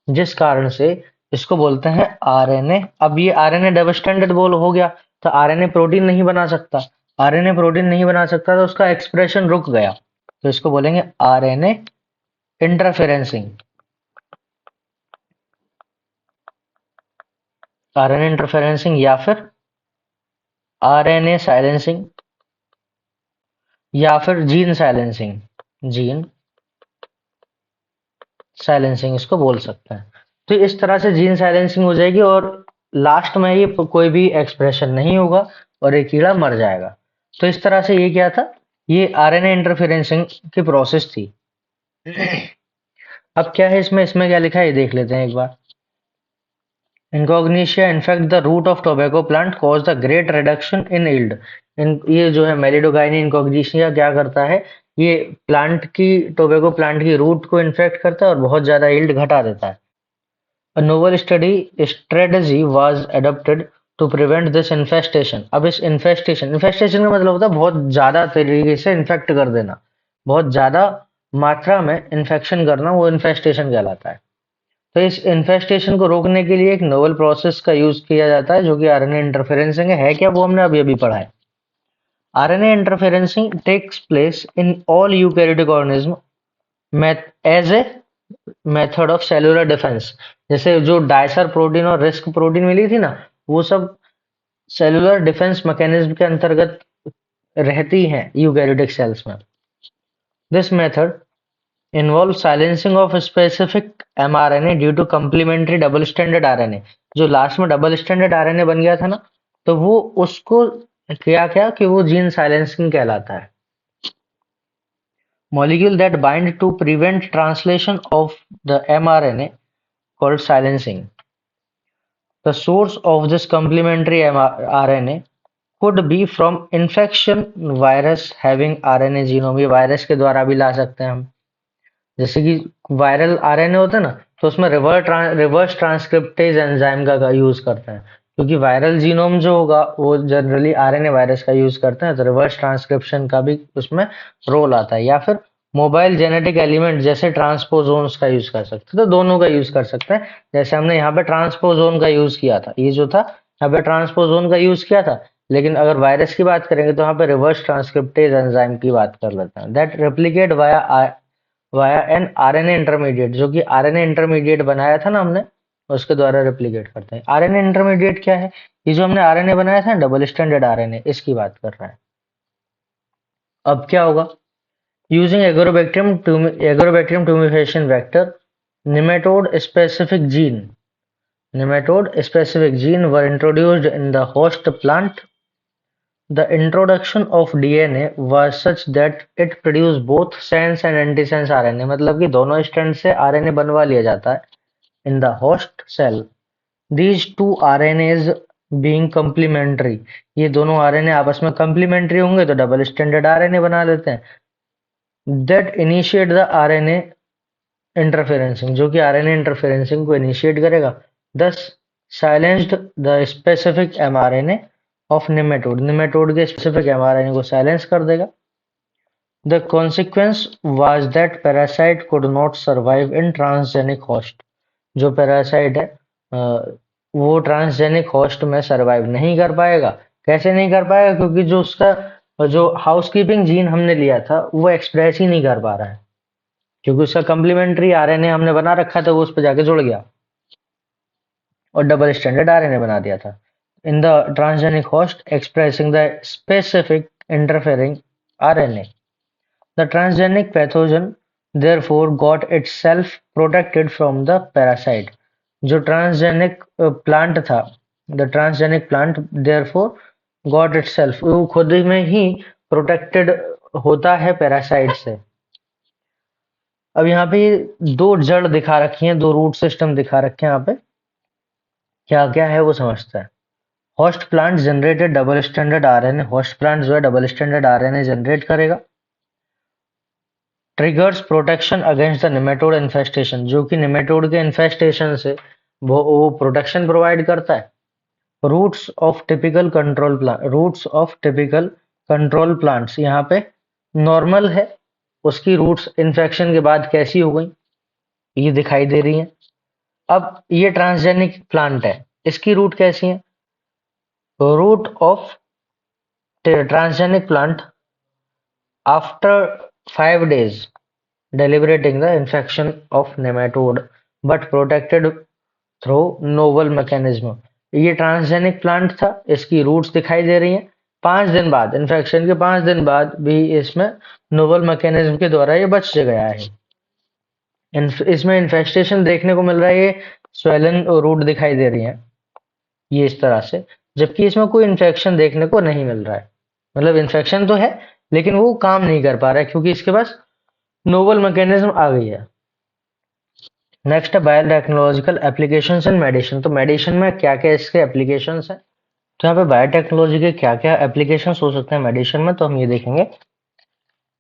जिस कारण से इसको बोलते हैं आरएनए। अब ये आरएनए डबल स्टैंडर्ड बोल हो गया तो आरएनए प्रोटीन नहीं बना सकता। आरएनए प्रोटीन नहीं बना सकता तो उसका एक्सप्रेशन रुक गया, तो इसको बोलेंगे आरएनए इंटरफेरेंसिंग। आरएनए इंटरफेरेंसिंग या फिर आरएनए साइलेंसिंग या फिर जीन साइलेंसिंग। जीन साइलेंसिंग इसको बोल सकते हैं। तो इस तरह से जीन साइलेंसिंग हो जाएगी और लास्ट में ये कोई भी एक्सप्रेशन नहीं होगा और ये कीड़ा मर जाएगा। तो इस तरह से ये क्या था, ये आरएनए इंटरफेरेंसिंग की प्रोसेस थी। अब क्या है इसमें, इसमें क्या लिखा है ये देख लेते हैं एक बार। Incognita infect the root of tobacco plant cause the great reduction in yield. ये जो है मेलिडोगाइनी इनकॉग्निशिया क्या करता है, ये प्लांट की टोबैको प्लांट की रूट को इन्फेक्ट करता है और बहुत ज्यादा यील्ड घटा देता है। A novel study strategy was adopted to prevent this infestation। अब इस इन्फेस्टेशन का मतलब होता है बहुत ज्यादा तरीके से इन्फेक्ट कर देना, बहुत ज्यादा मात्रा में इन्फेक्शन करना, वो इन्फेस्टेशन कहलाता है। तो इस इन्फेस्टेशन को रोकने के लिए एक नोवल प्रोसेस का यूज किया जाता है जो कि आरएनए इंटरफेरेंसिंग है क्या, वो हमने अभी अभी पढ़ा है। RNA interferencing takes place in all eukaryotic organism as a method of cellular defence. जैसे जो डायसर प्रोटीन और रिस्क प्रोटीन मिली थी ना, वो सब सेलुलर डिफेंस मैकेनिज्म के अंतर्गत रहती हैं यूकैरियोटिक सेल्स में। This method involve silencing of specific mRNA due to complementary double standard RNA. जो लास्ट में डबल स्टैंडर्ड आरएनए बन गया था ना, तो वो उसको किया क्या कि वो जीन साइलेंसिंग कहलाता है। Molecule that bind to prevent translation of the mRNA called silencing. The source of this complementary RNA could be from infection virus having RNA genome। ये वायरस के द्वारा भी ला सकते हैं हम। जैसे कि वायरल आरएनए होता है ना, तो उसमें रिवर्स ट्रांसक्रिप्टेज एंजाइम का यूज करते हैं, क्योंकि वायरल जीनोम जो होगा वो जनरली आरएनए वायरस का यूज करते हैं, तो रिवर्स ट्रांसक्रिप्शन का भी उसमें रोल आता है। या फिर मोबाइल जेनेटिक एलिमेंट जैसे ट्रांसपोजोन्स का यूज कर सकते हैं, तो दोनों का यूज कर सकते हैं। जैसे हमने यहाँ पे ट्रांसपोजोन का यूज किया था, ये जो था यहाँ पे ट्रांसपोजोन का यूज किया था, लेकिन अगर वायरस की बात करेंगे तो यहाँ पे रिवर्स ट्रांसक्रिप्टेज एंजाइम की बात कर लेते हैं, that replicate via an RNA intermediate, जो कि आरएनए इंटरमीडिएट बनाया था ना हमने, उसके द्वारा रेप्लिकेट करते हैं। आरएनए इंटरमीडिएट क्या है? ये जो हमने आरएनए बनाया था, डबल स्टैंडर्ड आरएनए, इसकी बात कर रहा है। अब क्या होगा? Using Agrobacterium tumefaciens vector, nematode specific gene nematode specific gene were introduced in the host plant. The introduction of DNA was such that it produced both sense and antisense RNA, मतलब कि दोनों स्ट्रैंड से RNA बनवा लिया जाता है in the host cell. These two RNAs being complementary, ये दोनों आरएनए आपस में complementary होंगे तो डबल स्टैंडर्ड आरएनए बना लेते हैं. That initiate the RNA इंटरफेरेंसिंग, जो कि आरएनए इंटरफेरेंसिंग को इनिशिएट करेगा, दस silenced the specific mRNA of nematode, nematode के स्पेसिफिक एमआरएनए को साइलेंस कर देगा. The consequence was that parasite could not survive in transgenic host, जो पैरासाइट है वो ट्रांसजेनिक होस्ट में सर्वाइव नहीं कर पाएगा. कैसे नहीं कर पाएगा? क्योंकि जो उसका जो हाउसकीपिंग जीन हमने लिया था वो एक्सप्रेस ही नहीं कर पा रहा है, क्योंकि उसका कम्प्लीमेंट्री आरएनए हमने बना रखा था, वो उस पर जाके जुड़ गया और डबल स्टैंडर्ड आरएनए बना दिया था. In the transgenic host expressing the specific interfering RNA, the transgenic pathogen therefore got itself protected from the parasite. जो ट्रांसजेनिक प्लांट था, the transgenic plant therefore got itself, वो खुद में ही प्रोटेक्टेड होता है पैरासाइट से. अब यहाँ पे दो जड़ दिखा रखी हैं, दो रूट सिस्टम दिखा रखे हैं यहाँ पे, क्या क्या है वो समझता है. Host plant generated double standard RNA, host plant जो है डबल स्टैंडर्ड आरएनए जनरेट करेगा. Triggers protection against the nematode infestation, जो कि निमेटोड के इन्फेस्टेशन से वो प्रोटेक्शन प्रोवाइड करता है. Roots of typical control plant, roots of typical control plants यहाँ पे नॉर्मल है, उसकी रूट्स इन्फेक्शन के बाद कैसी हो गई ये दिखाई दे रही हैं. अब ये ट्रांसजेनिक प्लांट है, इसकी रूट कैसी है? Root of transgenic plant after 5 days deliberating the infection of nematode but protected through novel mechanism. ये ट्रांसजेनिक प्लांट था, इसकी रूट्स दिखाई दे रही हैं. 5 दिन बाद, इन्फेक्शन के 5 दिन बाद भी इसमें नोवल मैकेनिज्म के द्वारा ये बच गया है. इसमें इन्फेस्टेशन देखने को मिल रहा है, ये स्वेलन रूट दिखाई दे रही है ये इस तरह से, जबकि इसमें कोई इन्फेक्शन देखने को नहीं मिल रहा है. मतलब इन्फेक्शन तो है लेकिन वो काम नहीं कर पा रहा है क्योंकि इसके पास नोवल मैकेनिज्म आ गई है. नेक्स्ट है बायोटेक्नोलॉजिकल एप्लीकेशंस इन मेडिसिन. तो मेडिसिन में क्या क्या इसके एप्लीकेशंस हैं, तो यहाँ पे बायोटेक्नोलॉजी के क्या क्या एप्लीकेशंस हो सकते हैं मेडिसिन में, तो हम ये देखेंगे.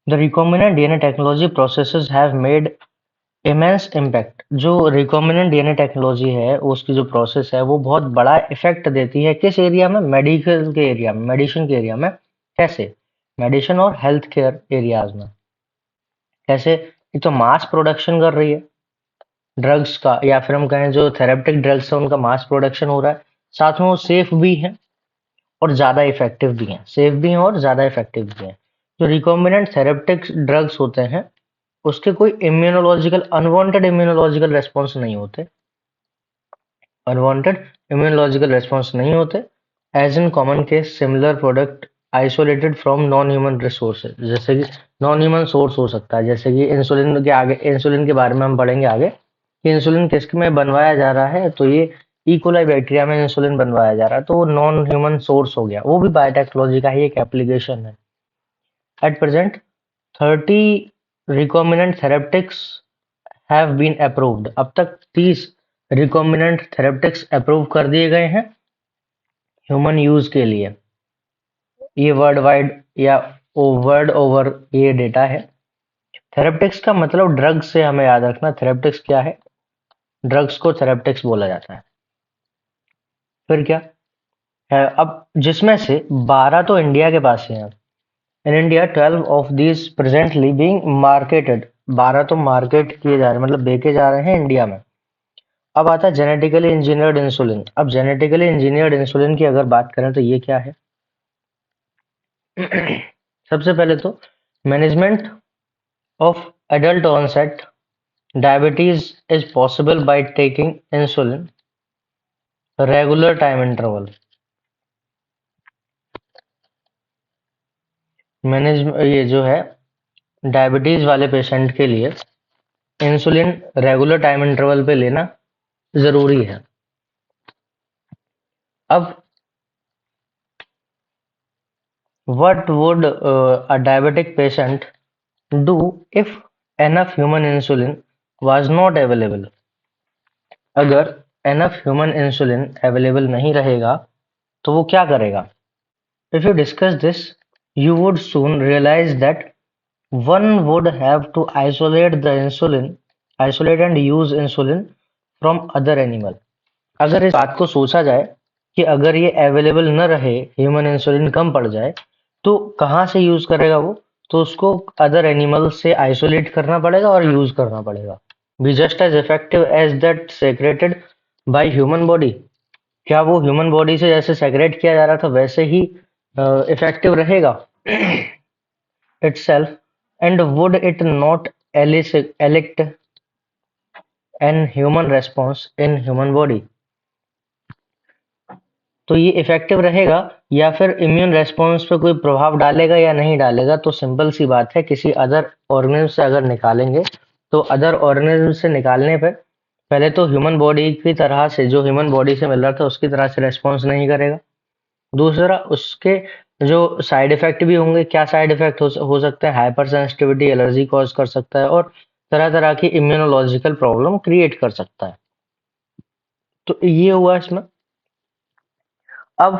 The recombinant DNA technology processes have made immense impact. जो रिकॉम्बिनेंट डीएनए टेक्नोलॉजी है उसकी जो प्रोसेस है वो बहुत बड़ा इफेक्ट देती है. किस एरिया में? मेडिकल के एरिया में, मेडिसिन के एरिया में. कैसे? मेडिसिन और हेल्थ केयर एरियाज में. कैसे? एक तो मास प्रोडक्शन कर रही है ड्रग्स का, या फिर हम कहें जो थेरेपेटिक ड्रग्स है उनका मास प्रोडक्शन हो रहा है. साथ में वो सेफ भी है और ज्यादा इफेक्टिव भी हैं, सेफ भी हैं और ज्यादा इफेक्टिव भी हैं. जो रिकॉम्बिनेंट थेरेपेटिक ड्रग्स होते हैं उसके कोई इम्यूनोलॉजिकल अनवांटेड इम्यूनोलॉजिकल रेस्पॉन्स नहीं होते, अनवांटेड इम्यूनोलॉजिकल रेस्पॉन्स नहीं होते. As in common case similar product isolated from non human resources, जैसे कि नॉन ह्यूमन सोर्स हो सकता है, जैसे कि इंसुलिन के आगे, इंसुलिन के बारे में हम पढ़ेंगे आगे कि इंसुलिन किस में बनवाया जा रहा है, तो ये इकोलाई बैक्टीरिया में इंसुलिन बनवाया जा रहा है, तो वो नॉन ह्यूमन सोर्स हो गया, वो भी बायोटेक्नोलॉजी का ही एक एप्लीकेशन है. At present 30 recombinant therapeutics have been approved. अब तक 30 recombinant therapeutics अप्रूव कर दिए गए हैं ह्यूमन यूज के लिए. ये वर्ल्ड वाइड या वर्ल्ड ओवर ये डेटा है. थेरेपेटिक्स का मतलब ड्रग्स से हमें याद रखना, थेरेपेटिक्स क्या है? ड्रग्स को थेरेपेटिक्स बोला जाता है. फिर क्या है? अब जिसमें से 12 तो इंडिया के पास है. In India 12 of these presently being marketed, 12 तो मार्केट किए जा रहे हैं, मतलब बेचे जा रहे हैं इंडिया में. अब आता है जेनेटिकली इंजीनियर्ड इंसुलिन। अब जेनेटिकली इंजीनियर्ड इंसुलिन की अगर बात करें तो ये क्या है? सबसे पहले तो management of adult onset diabetes is possible by taking insulin regular time interval. Manage ये जो है डायबिटीज वाले पेशेंट के लिए इंसुलिन रेगुलर टाइम इंटरवल पे लेना जरूरी है। अब what would a diabetic patient do if enough human insulin was not available? अगर enough human insulin available नहीं रहेगा तो वो क्या करेगा? If you discuss this, you would soon realize that one would have to isolate and use insulin from other animal. अगर इस बात को सोचा जाए कि अगर ये अवेलेबल न रहे, ह्यूमन इंसुलिन कम पड़ जाए, तो कहाँ से यूज करेगा वो? तो उसको अदर एनिमल से आइसोलेट करना पड़ेगा और यूज करना पड़ेगा। Be just as effective as that secreted by human body. क्या वो ह्यूमन बॉडी से जैसे सेक्रेट किया जा रहा था वैसे ही इफेक्टिव रहेगा itself, and would it not elect an human response in human body? तो ये इफेक्टिव रहेगा या फिर इम्यून रेस्पॉन्स पे कोई प्रभाव डालेगा या नहीं डालेगा? तो सिंपल सी बात है, किसी अदर ऑर्गेनिज्म से अगर निकालेंगे तो अदर ऑर्गेनिज्म से निकालने पर पहले तो ह्यूमन बॉडी की तरह से, जो ह्यूमन बॉडी से मिल रहा था उसकी तरह से रेस्पॉन्स नहीं करेगा। दूसरा, उसके जो साइड इफेक्ट भी होंगे, क्या साइड इफेक्ट हो सकते हैं? हाइपर सेंसिटिविटी, एलर्जी कॉज कर सकता है और तरह तरह की इम्यूनोलॉजिकल प्रॉब्लम क्रिएट कर सकता है। तो ये हुआ इसमें। अब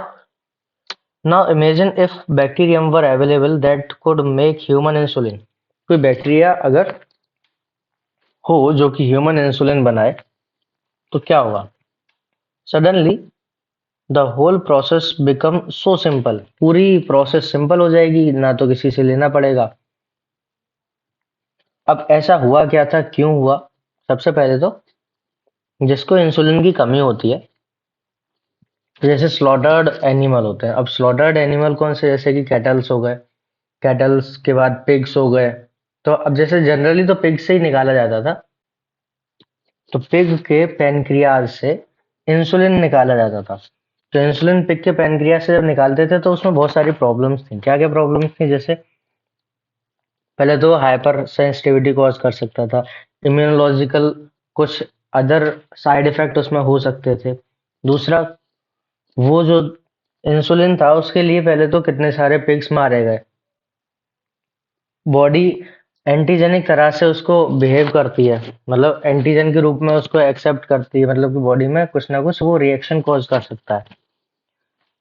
now imagine if bacterium were available that could make human insulin. कोई बैक्टीरिया अगर हो जो कि ह्यूमन इंसुलिन बनाए तो क्या होगा? Suddenly the whole process become so simple. पूरी प्रोसेस सिंपल हो जाएगी, ना तो किसी से लेना पड़ेगा। अब ऐसा हुआ क्या था, क्यों हुआ? सबसे पहले तो जिसको इंसुलिन की कमी होती है, जैसे स्लॉटर्ड एनिमल होते हैं। अब स्लॉटर्ड एनिमल कौन से? जैसे कि कैटल्स हो गए, कैटल्स के बाद पिग्स हो गए। तो अब जैसे जनरली तो पिग से ही निकाला जाता था, तो पिग के पैनक्रियाज से इंसुलिन निकाला जाता था। तो इंसुलिन पिग के पैनक्रियाज से जब निकालते थे तो उसमें बहुत सारी प्रॉब्लम्स थी। क्या क्या प्रॉब्लम्स थी? जैसे पहले तो हाइपर सेंसिटिविटी कॉज कर सकता था, इम्यूनोलॉजिकल कुछ अदर साइड इफेक्ट उसमें हो सकते थे। दूसरा, वो जो इंसुलिन था उसके लिए पहले तो कितने सारे पिग्स मारे गए। बॉडी एंटीजेनिक तरह से उसको बिहेव करती है, मतलब एंटीजन के रूप में उसको एक्सेप्ट करती है, मतलब कि बॉडी में कुछ ना कुछ वो रिएक्शन कॉज कर सकता है।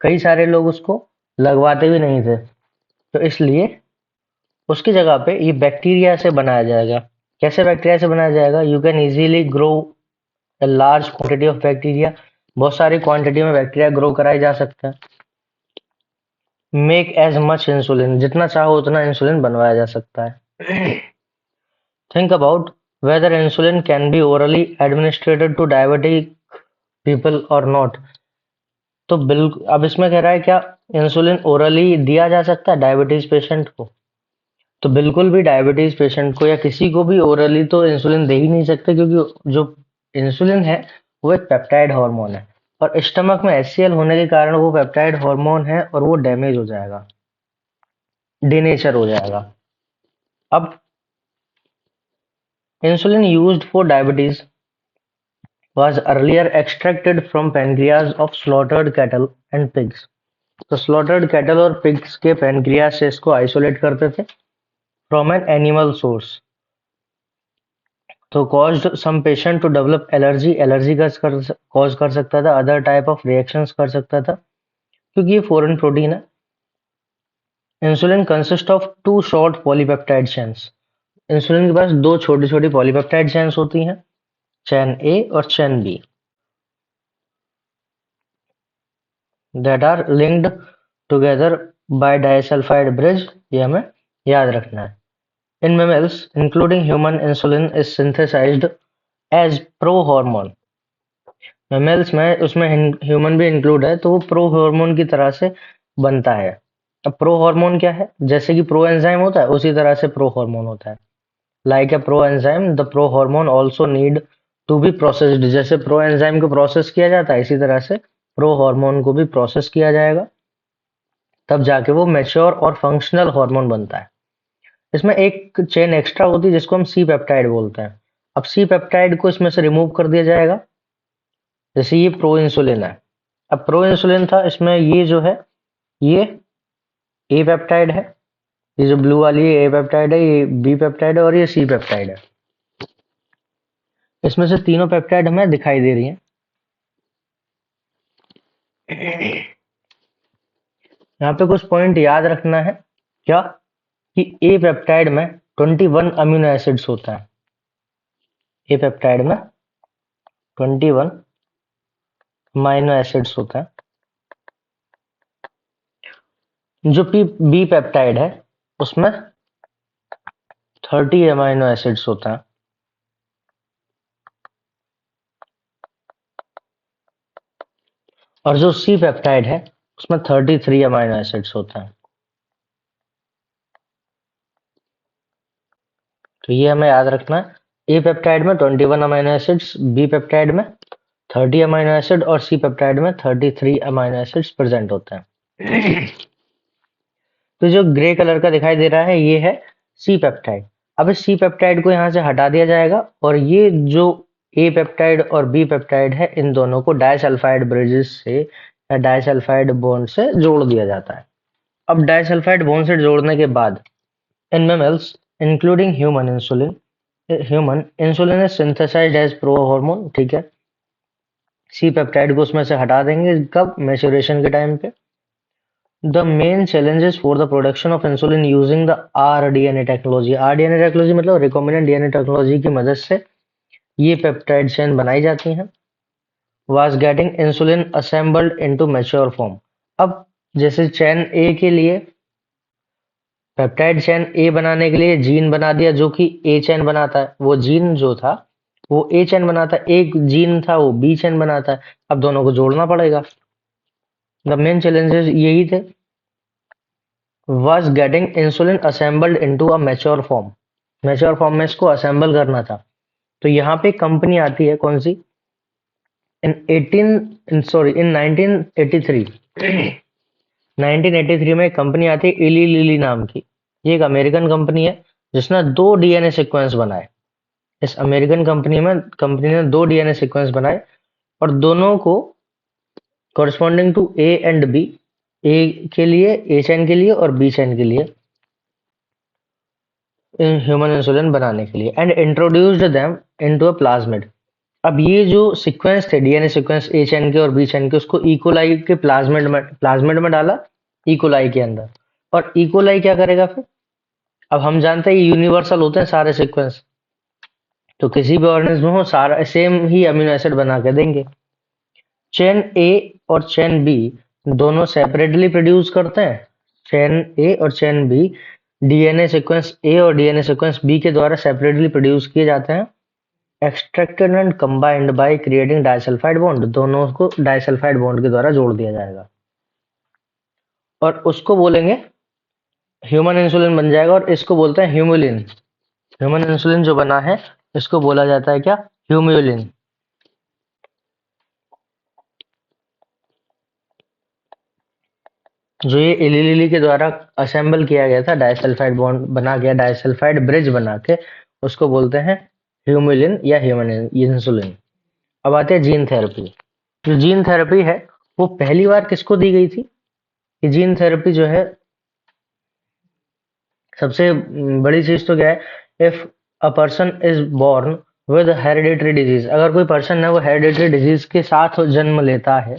कई सारे लोग उसको लगवाते भी नहीं थे, तो इसलिए उसकी जगह पे ये बैक्टीरिया से बनाया जाएगा। कैसे बैक्टीरिया से बनाया जाएगा? You can easily grow a large quantity of bacteria। बहुत सारी क्वांटिटी में बैक्टीरिया ग्रो कराए जा सकते हैं। मेक एज मच इंसुलिन, जितना चाहो उतना इंसुलिन बनवाया जा सकता है। Think about whether insulin can be orally administered to diabetic people और नॉट। तो बिल्कुल, अब इसमें कह रहा है क्या इंसुलिन ओरली दिया जा सकता है डायबिटीज पेशेंट को? तो बिल्कुल भी डायबिटीज पेशेंट को या किसी को भी ओरली तो इंसुलिन दे ही नहीं सकते, क्योंकि जो इंसुलिन है वो एक पेप्टाइड हार्मोन है और स्टमक में HCl होने के कारण वो पेप्टाइड हार्मोन है और वो डैमेज हो जाएगा, डिनेचर हो जाएगा। अब insulin used for diabetes was earlier extracted from pancreas of slaughtered cattle and pigs। तो स्लॉटर्ड कैटल और पिग्स के पैनक्रियाज से इसको आइसोलेट करते थे फ्रॉम एन एनिमल सोर्स। तो caused some patient to develop allergy, allergy का कॉज कर सकता था, अदर टाइप ऑफ रिएक्शंस कर सकता था, क्योंकि ये फॉरेन प्रोटीन है। Insulin consist of two short polypeptide chains. Insulin के पास दो छोटी छोटी पॉलीपेप्टाइड चेन्स होती हैं, चेन ए और chain B, that are linked together by disulphide bridge. ये हमें याद रखना है। In mammals including human, insulin is synthesised as prohormone. Mammals में उसमें ह्यूमन भी इंक्लूड है, तो वो प्रो हार्मोन की तरह से बनता है। अब प्रो हार्मोन क्या है? जैसे कि प्रो एंजाइम होता है उसी तरह से प्रो हार्मोन होता है। Like a pro enzyme the pro hormone also need to be processed. जैसे प्रो एंजाइम को प्रोसेस किया जाता है, इसी तरह से प्रो हार्मोन को भी प्रोसेस किया जाएगा, तब जाके वो मैच्योर और फंक्शनल हार्मोन बनता है। इसमें एक चेन एक्स्ट्रा होती है जिसको हम सी पेप्टाइड बोलते हैं। अब सी पेप्टाइड को इसमें से रिमूव कर दिया जाएगा। जैसे ये प्रो इंसुलिन है, अब प्रो इंसुलिन था, इसमें ये जो है ये ए पेप्टाइड है, ये जो ब्लू वाली है ए पेप्टाइड है, ये बी पेप्टाइड है और ये सी पेप्टाइड है। इसमें से तीनों पेप्टाइड हमें दिखाई दे रही हैं। यहाँ पे कुछ पॉइंट याद रखना है, क्या कि ए पेप्टाइड में 21 अमीनो एसिड्स होता है। ए पेप्टाइड में 21 अमीनो एसिड्स होता है। जो बी पेप्टाइड है उसमें 30 अमीनो एसिड्स होता है। और जो सी पेप्टाइड है उसमें 33 अमीनो एसिड्स होता है। तो ये हमें याद रखना है। ए पेप्टाइड में 21 अमीनो एसिड्स, बी पेप्टाइड में 30 अमीनो एसिड और सी पेप्टाइड में 33 अमीनो एसिड्स प्रेजेंट होते हैं। तो जो ग्रे कलर का दिखाई दे रहा है ये है सी पेप्टाइड। अब इस सी पेप्टाइड को यहाँ से हटा दिया जाएगा और ये जो ए पेप्टाइड और बी पेप्टाइड है इन दोनों को डाइसल्फाइड ब्रिजेस से या डाइसल्फाइड बॉन्ड से जोड़ दिया जाता है। अब डाइसल्फाइड बॉन्ड से जोड़ने के बाद in mammals including human insulin is synthesised as prohormone. ठीक है, सी पेप्टाइड को उसमें से हटा देंगे कब? मैच्योरेशन के टाइम पे। The main challenges for the production of insulin using the rDNA technology। rDNA technology मतलब रिकॉम्बिनेंट डीएनए टेक्नोलॉजी की मदद से ये पेप्टाइड चेन बनाई जाती हैं। Was getting insulin assembled into mature form। अब जैसे चेन ए के लिए, पेप्टाइड चेन ए बनाने के लिए जीन बना दिया जो कि ए चेन बनाता है, वो जीन जो था वो ए चेन बनाता है, एक जीन था वो बी चेन बनाता है। अब दोनों को जोड़ना पड़ेगा। द मेन चैलेंजेस यही थे। was getting insulin assembled into a mature form। Mature form में इसको असेंबल करना था। तो यहाँ पे कंपनी आती है कौन सी? इन 1983 1983 में एक कंपनी आती है इली लिली नाम की। ये एक अमेरिकन कंपनी है जिसने दो डीएनए सीक्वेंस बनाए। इस अमेरिकन कंपनी ने दो डीएनए सीक्वेंस बनाए और दोनों को corresponding to A and B, A के लिए ए चेन के लिए और बी चेन के लिए ह्यूमन इंसुलिन बनाने के लिए, and introduced them into a plasmid. अब ये जो सीक्वेंस थे डीएनए सीक्वेंस ए चेन के और बी चेन के, उसको इकोलाई के प्लाज्मिड में डाला, इकोलाई के अंदर। और इकोलाई क्या करेगा फिर? अब हम जानते हैं ये यूनिवर्सल होते हैं सारे सीक्वेंस, तो किसी भी ऑर्गेनिज्म में हो सारा सेम ही अमीनो एसिड बना के देंगे। चेन ए और चेन बी दोनों सेपरेटली प्रोड्यूस करते हैं। चेन ए और चेन बी डीएनए सीक्वेंस ए और डीएनए सीक्वेंस बी के द्वारा सेपरेटली प्रोड्यूस किए जाते हैं, extracted and combined by creating disulphide bond. दोनों को डाइसल्फाइड बॉन्ड के द्वारा जोड़ दिया जाएगा और उसको बोलेंगे ह्यूमन इंसुलिन बन जाएगा। और इसको बोलते हैं ह्यूमुलिन। ह्यूमन इंसुलिन जो बना है इसको बोला जाता है क्या? ह्यूमुलिन। जो ये इली लिली के द्वारा असेंबल किया गया था, डाइसल्फाइड बॉन्ड बना गया, डाइसल्फाइड ब्रिज बना के, उसको बोलते हैं ह्यूमुलिन या ह्यूमन इंसुलिन। अब आते हैं जीन थेरेपी। जो जीन थेरेपी है वो पहली बार किसको दी गई थी? कि जीन थेरेपी जो है, सबसे बड़ी चीज तो क्या है, if a person is born with hereditary disease. अगर कोई पर्सन है वो हेरिडिटरी डिजीज के साथ जन्म लेता है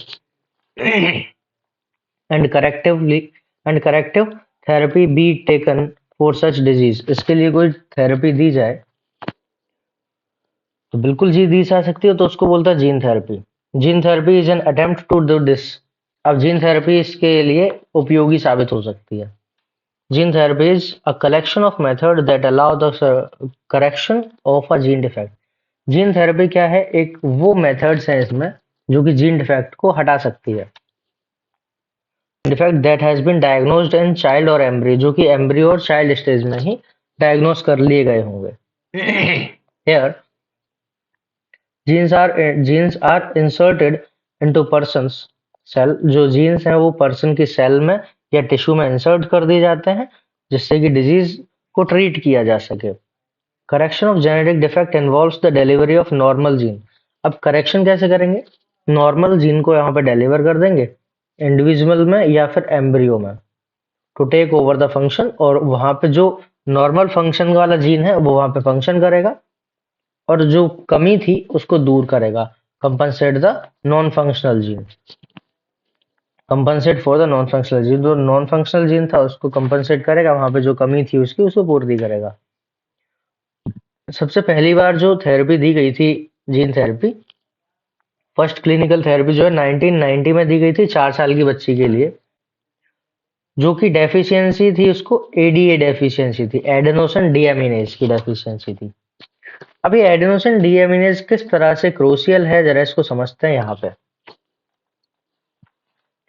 and corrective therapy be taken for such disease, इसके लिए कोई थेरेपी दी जाए तो बिल्कुल जी दी जा सकती है, तो उसको बोलता है gene therapy. Gene therapy is an attempt to do this. अब जीन थेरेपी इसके लिए उपयोगी साबित हो सकती है। Gene therapy is a collection of method that allow the correction of a gene defect. Gene therapy क्या है? एक वो मेथड्स हैं इसमें जो कि जीन डिफेक्ट को हटा सकती है। Defect that has been diagnosed in child और एम्ब्रियो, जो कि एम्ब्रियो और चाइल्ड स्टेज में ही डायग्नोज कर लिए गए होंगे। Here genes are inserted into person's cell, जो जीन्स हैं वो पर्सन की सेल में या टिश्यू में इंसर्ट कर दिए जाते हैं जिससे कि डिजीज को ट्रीट किया जा सके। Correction of genetic defect involves the delivery of normal gene. अब करेक्शन कैसे करेंगे? नॉर्मल जीन को यहाँ पे डिलीवर कर देंगे इंडिविजुअल में या फिर एम्ब्रियो में, to take over the function, और वहां पे जो नॉर्मल फंक्शन वाला जीन है वो वहां पे फंक्शन करेगा और जो कमी थी उसको दूर करेगा। Compensate the non functional gene, compensate for the non functional gene, जो नॉन फंक्शनल जीन था उसको कंपनसेट करेगा, वहां पे जो कमी थी उसकी उसको पूर्ति करेगा। सबसे पहली बार जो थेरेपी दी गई थी, gene therapy, first clinical therapy जो है 1990 में दी गई थी 4 साल की बच्ची के लिए, जो कि डेफिशिएंसी थी उसको एडीए डेफिशिएंसी थी, एडेनोसिन डीएमिनेज की डेफिशिएंसी थी। अभी एडेनोसिन डीएमिनेज किस तरह से क्रूशियल है, जरा इसको समझते हैं यहाँ पे।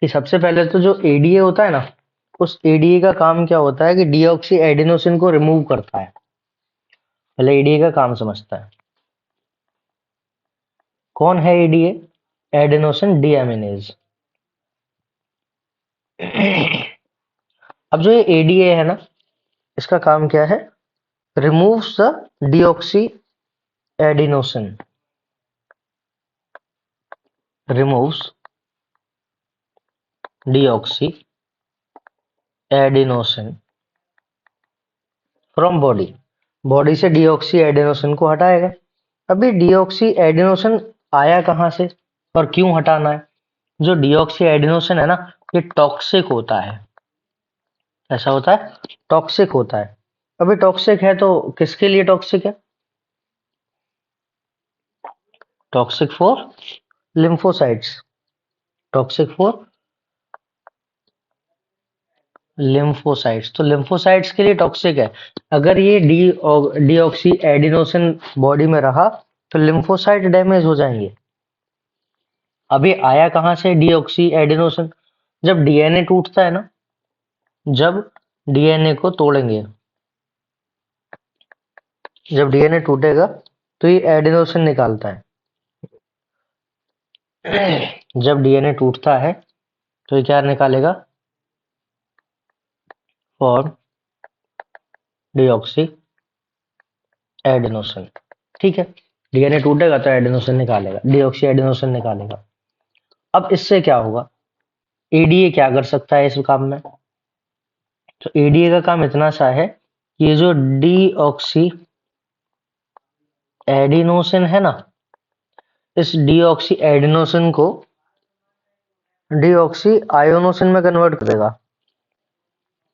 कि सबसे पहले तो जो एडीए होता है ना, उस एडीए का काम क्या होता है कि डीऑक्सी एडेनोसिन को रिमूव करता है। पहले एडीए का काम समझता है। कौन है एडीए? Adenosine deaminase. अब जो ये एडीए है ना, इसका काम क्या है? Removes the deoxy adenosine, removes deoxy adenosine from body, body से डीऑक्सी एडिनोसिन को हटाएगा। अभी डीऑक्सी एडिनोसिन आया कहाँ से और क्यों हटाना है? जो डीऑक्सी एडिनोसिन है ना, ये टॉक्सिक होता है। ऐसा होता है, टॉक्सिक होता है। अभी टॉक्सिक है तो किसके लिए टॉक्सिक है? Toxic for lymphocytes, toxic for lymphocytes, तो लिम्फोसाइट्स के लिए टॉक्सिक है। अगर ये डीऑक्सी एडिनोसिन बॉडी में रहा तो लिम्फोसाइट डैमेज हो जाएंगे। अभी आया कहाँ से डीऑक्सी एडिनोसिन? जब डीएनए टूटता है ना, जब डीएनए को तोड़ेंगे, जब डीएनए टूटेगा तो ये एडिनोसिन निकालता है। जब डीएनए टूटता है तो ये क्या निकालेगा? For deoxy adenosine. ठीक है, डीएनए टूटेगा तो एडिनोसिन निकालेगा, डीऑक्सी एडिनोसिन निकालेगा। अब इससे क्या होगा? एडीए क्या कर सकता है इस काम में? तो एडीए का काम इतना सा है कि ये जो डीऑक्सी एडिनोसिन है ना, इस डीऑक्सी एडिनोसिन को डीऑक्सी आयोनोसिन में कन्वर्ट करेगा,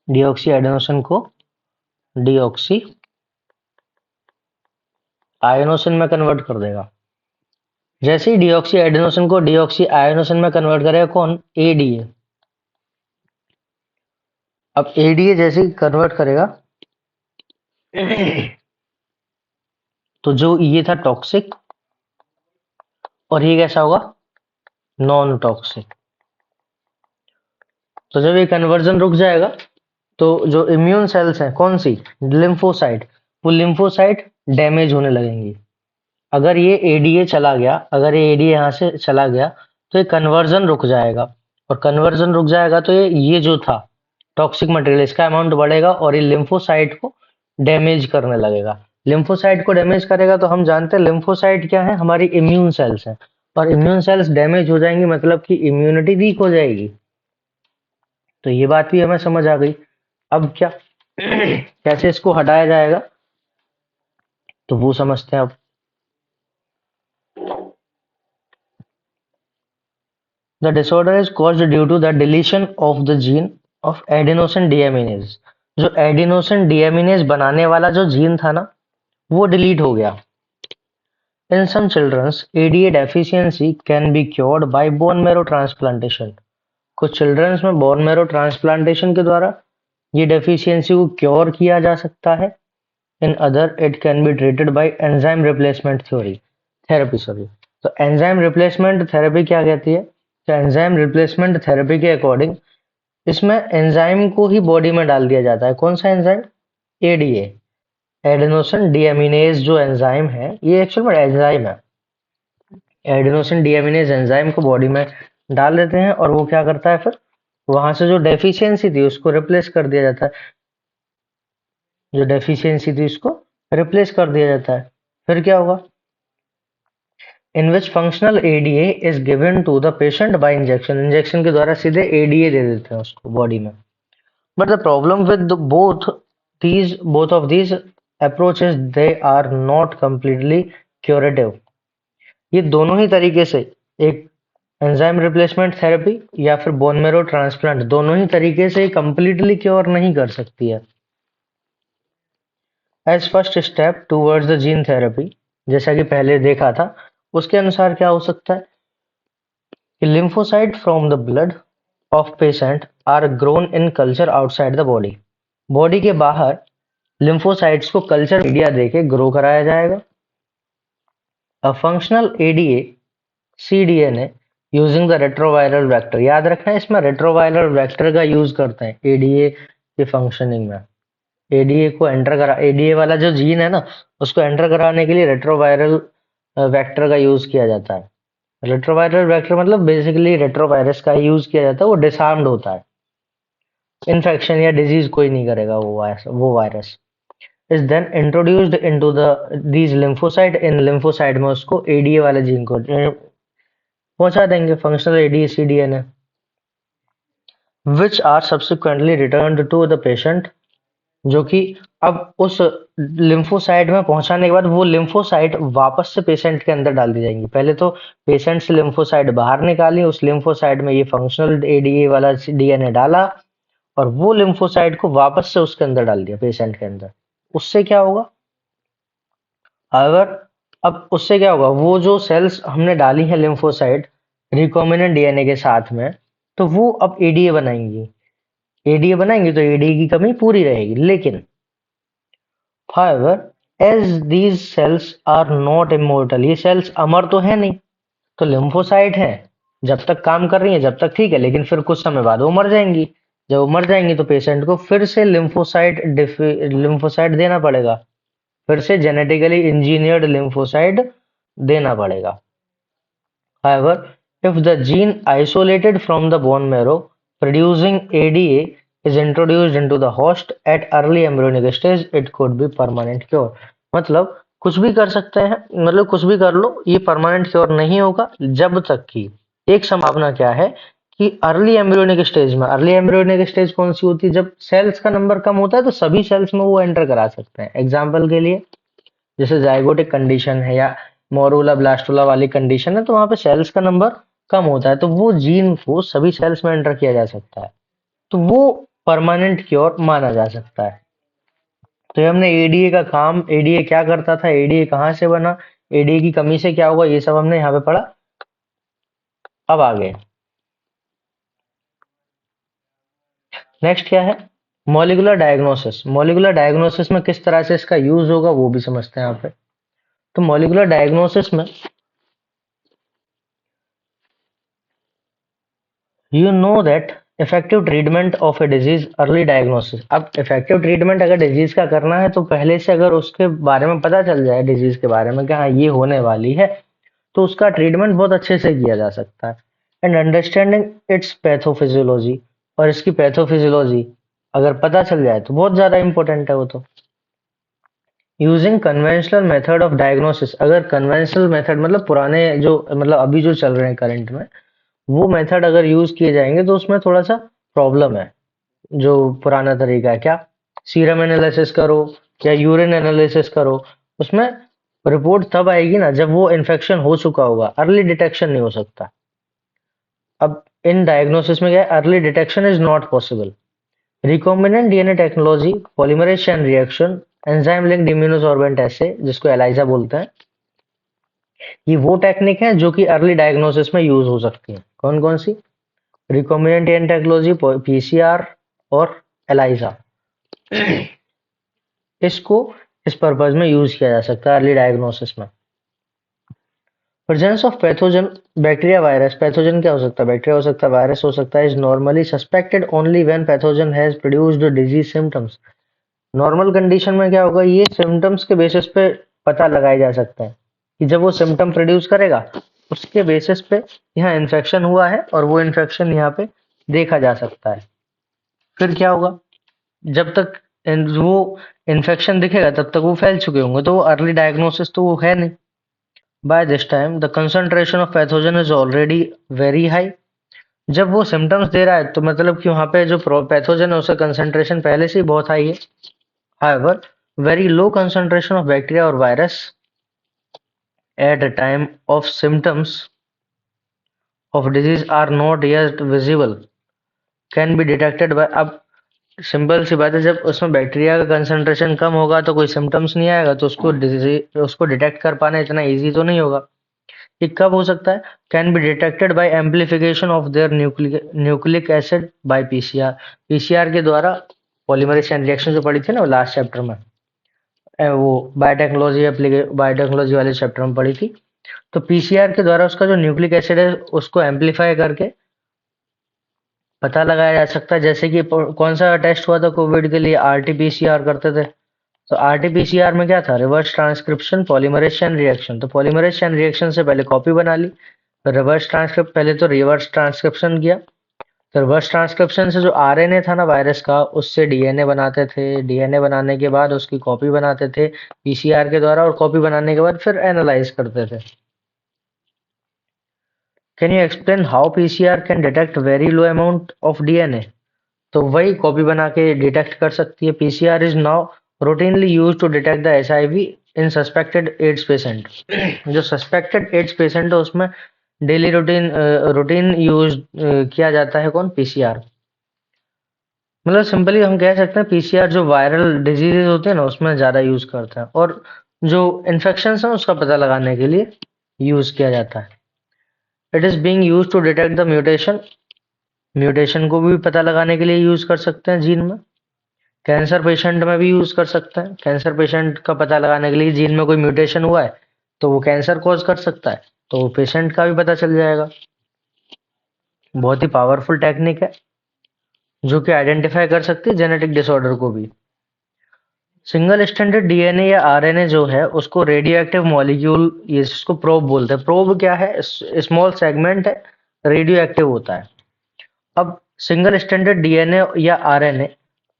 डीऑक्सी एडिनोसिन को डीऑक्सी आयोनोसिन में कन्वर्ट कर देगा। जैसे ही डीऑक्सी एडिनोसिन को डीऑक्सी आयोनोसिन में कन्वर्ट करेगा कौन? एडीए। अब एडीए जैसे ही कन्वर्ट करेगा तो जो ये था टॉक्सिक और ये कैसा होगा? Non toxic. तो जब ये कन्वर्जन रुक जाएगा तो जो इम्यून सेल्स हैं, कौन सी? लिम्फोसाइट, वो लिम्फोसाइट डैमेज होने लगेंगी। अगर ये एडीए चला गया, अगर ये एडीए यहाँ से चला गया तो ये कन्वर्जन रुक जाएगा, और कन्वर्जन रुक जाएगा तो ये जो था टॉक्सिक मटेरियल, इसका अमाउंट बढ़ेगा और ये लिम्फोसाइट को डैमेज करने लगेगा। लिम्फोसाइट को डैमेज करेगा तो हम जानते हैं लिम्फोसाइट क्या है? हमारी इम्यून सेल्स हैं, और इम्यून सेल्स डैमेज हो जाएंगी मतलब कि इम्यूनिटी वीक हो जाएगी। तो ये बात भी हमें समझ आ गई। अब क्या कैसे इसको हटाया जाएगा तो वो समझते हैं अब। The disorder is caused due to the deletion of the gene of adenosine deaminase। जो एडिनोसिन डीएमिनेज बनाने वाला जो जीन था ना, वो डिलीट हो गया। In some children, ADA deficiency can be cured by bone marrow transplantation। कुछ चिल्ड्रंस में बोन मैरो ट्रांसप्लांटेशन के द्वारा ये डेफिशिएंसी को क्योर किया जा सकता है। In other it can be treated by enzyme replacement theory therapy, sorry. तो एंजाइम रिप्लेसमेंट थेरेपी क्या कहती है? तो एंजाइम रिप्लेसमेंट थेरेपी के अकॉर्डिंग इसमें एंजाइम को ही बॉडी में डाल दिया जाता है। कौन सा एंजाइम? एडीए, एडेनोसिन डीएमिनेज जो एंजाइम है, ये एक्चुअल में एंजाइम है। एडेनोसिन डीएमिनेज एंजाइम को बॉडी में डाल देते हैं और वो क्या करता है, फिर वहां से जो डेफिशिएंसी थी उसको रिप्लेस कर दिया जाता है। जो डेफिशिएंसी थी उसको रिप्लेस कर दिया जाता है। फिर क्या होगा? In which functional ADA is given to the patient by injection. Injection के द्वारा सीधे एडीए दे देते हैं उसको बॉडी में। But the problem with both of these approaches, they are not completely curative। ये दोनों ही तरीके से, एक एंजाइम रिप्लेसमेंट थेरेपी या फिर बोन मैरो ट्रांसप्लांट, दोनों ही तरीके से कंप्लीटली क्योर नहीं कर सकती है। As first step towards the gene therapy, जैसा कि पहले देखा था, उसके अनुसार क्या हो सकता है कि lymphocyte from the blood of patient are grown in culture outside the body। Body के बाहर lymphocytes को कल्चर मीडिया देके ग्रो कराया जाएगा। A functional ADA cDNA using the retroviral vector। याद रखना है, इसमें रेट्रोवायरल वेक्टर का यूज करते हैं एडीए के फंक्शनिंग में। एडीए को एंटर करा, एडीए वाला जो जीन है ना, उसको एंटर कराने के लिए रेट्रोवायरल वेक्टर का यूज किया जाता है। रेट्रोवायरल वेक्टर मतलब बेसिकली रेट्रोवायरस का यूज किया जाता है। वो डिसआर्म्ड होता है, इन्फेक्शन या डिजीज कोई नहीं करेगा वो virus. Is then introduced into the these lymphocyte. इन लिम्फोसाइट में उसको एडीए वाले जीन को पहुंचा देंगे, functional ADA cDNA, which are subsequently returned to the patient. जो कि अब उस लिम्फोसाइट में पहुंचाने के बाद वो लिम्फोसाइट वापस से पेशेंट के अंदर डाल दी जाएंगी। पहले तो पेशेंट से लिम्फोसाइट बाहर निकाली, उस लिम्फोसाइट में ये फंक्शनल एडीए वाला डीएनए डाला और वो लिम्फोसाइट को वापस से उसके अंदर डाल दिया, पेशेंट के अंदर। उससे क्या होगा? अगर अब उससे क्या होगा, वो जो सेल्स हमने डाली है लिम्फोसाइट रिकॉम्बिनेंट डीएनए के साथ में, तो वो अब एडीए बनाएंगी। एडीए बनाएंगे तो एडीए की कमी पूरी रहेगी। लेकिन however, as these cells are not immortal, ये सेल्स अमर तो है नहीं, तो लिम्फोसाइट है, जब तक काम कर रही है जब तक ठीक है, लेकिन फिर कुछ समय बाद वो मर जाएंगी। जब वो मर जाएंगी तो पेशेंट को फिर से लिम्फोसाइट देना पड़ेगा, फिर से जेनेटिकली इंजीनियर्ड लिम्फोसाइट देना पड़ेगा। However, if the gene isolated from the bone marrow producing ADA is introduced into the host at early embryonic stage, it could be permanent cure। मतलब कुछ भी कर सकते हैं, मतलब कुछ भी कर लो, ये परमानेंट क्योर नहीं होगा जब तक कि एक संभावना क्या है कि अर्ली एम्ब्रियोनिक स्टेज में, अर्ली एम्ब्रियोनिक स्टेज कौन सी होती है? जब सेल्स का नंबर कम होता है तो सभी सेल्स में वो एंटर करा सकते हैं। एग्जाम्पल के लिए जैसे जाइगोटिक कंडीशन है या मोरूला ब्लास्टुला वाली कंडीशन है, तो वहां पे सेल्स का नंबर कम होता है, तो वो जीन को सभी सेल्स में एंटर किया जा सकता है, तो वो परमानेंट क्योर माना जा सकता है। तो ये हमने एडीए का काम, एडीए क्या करता था, एडीए कहाँ से बना, एडीए की कमी से क्या हुआ, ये सब हमने यहाँ पे पढ़ा। अब आगे नेक्स्ट क्या है? Molecular diagnosis. मॉलिक्यूलर डायग्नोसिस में किस तरह से इसका यूज होगा वो भी समझते हैं यहाँ पे। तो मॉलिक्यूलर डायग्नोसिस में you know that effective treatment of a disease early diagnosis. अब इफेक्टिव ट्रीटमेंट अगर डिजीज का करना है तो पहले से अगर उसके बारे में पता चल जाए, डिजीज के बारे में कि हाँ ये होने वाली है, तो उसका ट्रीटमेंट बहुत अच्छे से किया जा सकता है। एंड अंडरस्टैंडिंग इट्स पैथोफिजियोलॉजी, और इसकी पैथोफिजियोलॉजी अगर पता चल जाए तो बहुत ज्यादा इंपॉर्टेंट है वो तो। Using conventional method of diagnosis, अगर कन्वेंशनल मेथड मतलब पुराने जो, मतलब अभी जो चल रहे हैं करंट में, वो मेथड अगर यूज किए जाएंगे तो उसमें थोड़ा सा प्रॉब्लम है। जो पुराना तरीका है, क्या सीरम एनालिसिस करो या यूरिन एनालिसिस करो, उसमें रिपोर्ट तब आएगी ना जब वो इन्फेक्शन हो चुका होगा, अर्ली डिटेक्शन नहीं हो सकता। अब इन डायग्नोसिस में क्या है, early detection is not possible. Recombinant DNA technology, polymerase chain reaction, enzyme linked immunosorbent assay, जिसको एलाइजा बोलते हैं, ये वो टेक्निक है जो कि अर्ली डायग्नोसिस में यूज हो सकती है। कौन कौन सी? रिकॉम्बिनेंट डीएनए टेक्नोलॉजी, पीसीआर और एलाइजा। इसको इस पर्पज में यूज किया जा सकता है अर्ली डायग्नोसिस में। Presence of pathogen, bacteria virus, pathogen क्या हो सकता है, बैक्टीरिया हो सकता है, वायरस हो सकता है, is normally suspected only when pathogen has produced disease symptoms. Normal condition में क्या होगा, ये सिम्टम्स के बेसिस पे पता लगाया जा सकता है कि जब वो सिम्टम प्रोड्यूस करेगा उसके बेसिस पे यहाँ इन्फेक्शन हुआ है और वो इन्फेक्शन यहाँ पे देखा जा सकता है। फिर क्या होगा, जब तक वो इन्फेक्शन दिखेगा तब तक वो फैल चुके होंगे, तो वो अर्ली डायग्नोसिस तो वो है नहीं। By this time the concentration of pathogen is already very high. जब वो सिम्टम्स दे रहा है तो मतलब कि वहाँ पे जो पैथोजन है उसका कंसंट्रेशन पहले से ही बहुत हाई है। However, very low concentration of bacteria or virus at a time of symptoms of disease are not yet visible can be detected by। अब सिंपल सी बात है, जब उसमें बैक्टीरिया का कंसंट्रेशन कम होगा तो कोई सिम्टम्स नहीं आएगा, तो उसको डिजीज उसको डिटेक्ट कर पाना इतना इजी तो नहीं होगा। ये कब हो सकता है, can be detected bye amplification of their nucleic acid by PCR. PCR के द्वारा, पॉलीमरेज चेन रिएक्शन जो पढ़ी थी ना लास्ट चैप्टर में, वो बायोटेक्नोलॉजी बायोटेक्नोलॉजी वाले चैप्टर में पढ़ी थी, तो पीसीआर के द्वारा उसका जो न्यूक्लिक एसिड है उसको एम्पलीफाई करके पता लगाया जा सकता है। जैसे कि कौन सा टेस्ट हुआ था कोविड के लिए, आरटीपीसीआर करते थे। तो आरटीपीसीआर में क्या था, reverse transcription polymerase chain reaction. तो पॉलीमरेज चेन रिएक्शन से पहले कॉपी बना ली, तो रिवर्स ट्रांसक्रिप्शन किया। तो रिवर्स ट्रांसक्रिप्शन से जो आरएनए था ना वायरस का, उससे डीएनए बनाते थे। डीएनए बनाने के बाद उसकी कॉपी बनाते थे पीसीआर के द्वारा, और कॉपी बनाने के बाद फिर एनालाइज करते थे। Can you explain how PCR can detect very low amount of DNA. तो वही कॉपी बना के डिटेक्ट कर सकती है। PCR is now routinely used to detect the HIV in suspected ads patient. जो सस्पेक्टेड एड्स पेशेंट है उसमें डेली रूटीन यूज किया जाता है कौन, पीसीआर। मतलब सिंपली हम कह सकते हैं पीसीआर जो वायरल डिजीजेज होते हैं ना उसमें ज़्यादा यूज करता है, और जो इन्फेक्शन है उसका पता लगाने के लिए यूज किया जाता है। It is being use to detect the mutation. Mutation को भी पता लगाने के लिए यूज कर सकते हैं जीन में। कैंसर पेशेंट में भी यूज कर सकते हैं। कैंसर पेशेंट का पता लगाने के लिए जीन में कोई म्यूटेशन हुआ है तो वो कैंसर कॉज कर सकता है, तो वो पेशेंट का भी पता चल जाएगा। बहुत ही पावरफुल टेक्निक है जो कि आइडेंटिफाई कर सकती है जेनेटिक डिसऑर्डर को भी। सिंगल स्टैंडर्ड डीएनए या आरएनए जो है उसको रेडियो एक्टिव मॉलिक्यूल, ये इसको प्रोब बोलते हैं। प्रोब क्या है, स्मॉल सेगमेंट है, रेडियो एक्टिव होता है। अब सिंगल स्टैंडर्ड डीएनए या RNA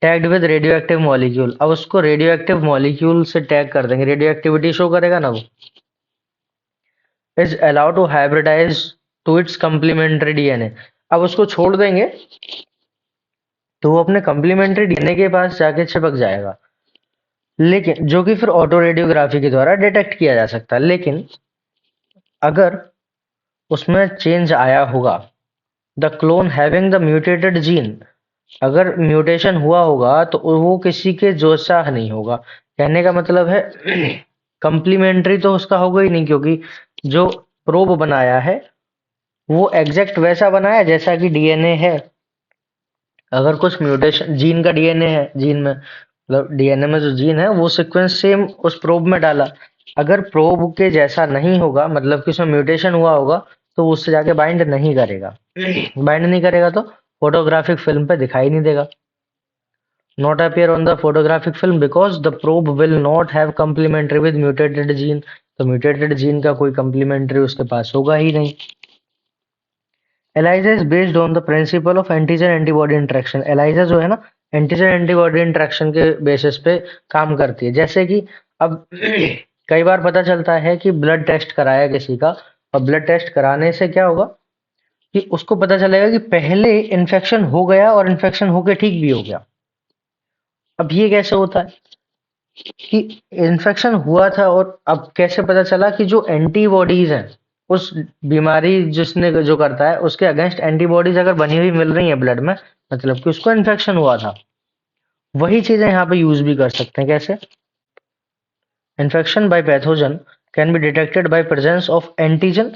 tagged with radioactive molecule, अब उसको रेडियो एक्टिव मॉलिक्यूल से टैग कर देंगे, रेडियो एक्टिविटी शो करेगा ना वो। Is allowed to hybridise to its complementary DNA. अब उसको छोड़ देंगे तो वो अपने कम्प्लीमेंट्री डीएनए के पास जाके चिपक जाएगा, लेकिन जो कि फिर ऑटो रेडियोग्राफी के द्वारा डिटेक्ट किया जा सकता है। लेकिन अगर उसमें चेंज आया होगा, the clone having the mutated gene, अगर म्यूटेशन हुआ होगा तो वो किसी के जैसा नहीं होगा। कहने का मतलब है कंप्लीमेंट्री तो उसका होगा ही नहीं, क्योंकि जो प्रोब बनाया है वो एग्जैक्ट वैसा बनाया जैसा कि डीएनए है। अगर कुछ म्यूटेशन जीन का डीएनए है, जीन में मतलब डीएनए में जो जीन है वो सीक्वेंस सेम उस प्रोब में डाला, अगर प्रोब के जैसा नहीं होगा मतलब कि उसमें म्यूटेशन हुआ होगा तो वो उससे जाके बाइंड नहीं करेगा। बाइंड नहीं करेगा तो फोटोग्राफिक फिल्म पे दिखाई नहीं देगा। Not appear on the photographic film because the probe will not have complementary with mutated gene। तो म्यूटेटेड जीन का कोई कंप्लीमेंट्री उसके पास होगा ही नहीं। ELISA is based on the principle of antigen antibody interaction। ELISA जो है ना एंटीजन एंटीबॉडी इंटरेक्शन के बेसिस पे काम करती है। जैसे कि अब कई बार पता चलता है कि ब्लड टेस्ट कराया किसी का, और ब्लड टेस्ट कराने से क्या होगा कि उसको पता चलेगा कि पहले इन्फेक्शन हो गया और इन्फेक्शन होके ठीक भी हो गया। अब ये कैसे होता है कि इन्फेक्शन हुआ था और अब कैसे पता चला कि जो एंटीबॉडीज हैं उस बीमारी जिसने जो करता है उसके अगेंस्ट एंटीबॉडीज अगर बनी हुई मिल रही है ब्लड में, मतलब कि उसको इन्फेक्शन हुआ था। वही चीजें यहाँ पे यूज भी कर सकते हैं। कैसे, infection by pathogen can be detected by presence of antigen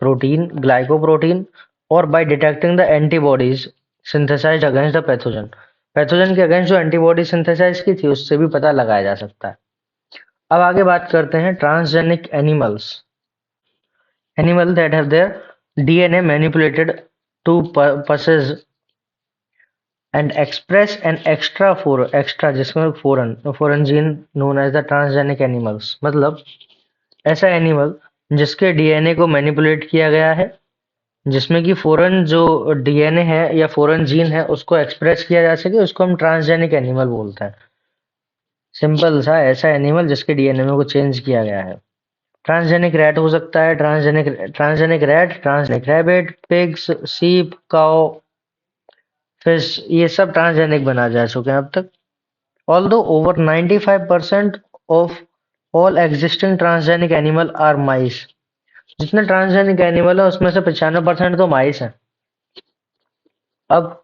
protein glycoprotein, और by detecting the antibodies synthesised against the pathogen. Pathogen के अगेंस्ट जो एंटीबॉडी सिंथेसाइज की थी उससे भी पता लगाया जा सकता है। अब आगे बात करते हैं transgenic animals. Animal that have their DNA manipulated to possess and express an extra जिसमें foreign gene known as the transgenic animals। मतलब ऐसा एनिमल जिसके डीएनए को मैनिपुलेट किया गया है, जिसमें कि फॉरेन जो डीएनए है या फॉरेन जीन है उसको एक्सप्रेस किया जा सके, उसको हम ट्रांसजेनिक एनिमल बोलते हैं। सिंपल सा ऐसा एनिमल जिसके डीएनए में को चेंज किया गया है। ट्रांसजेनिक रैट हो सकता है, transgenic rat, transgenic rabbit, pigs, sheep, cow, fish, ये सब ट्रांसजेनिक बना जा चुके हैं अब तक। Although over 95% of all existing transgenic animal are mice. जितने ट्रांसजेनिक एनिमल है उसमें से 95% तो माइस हैं। अब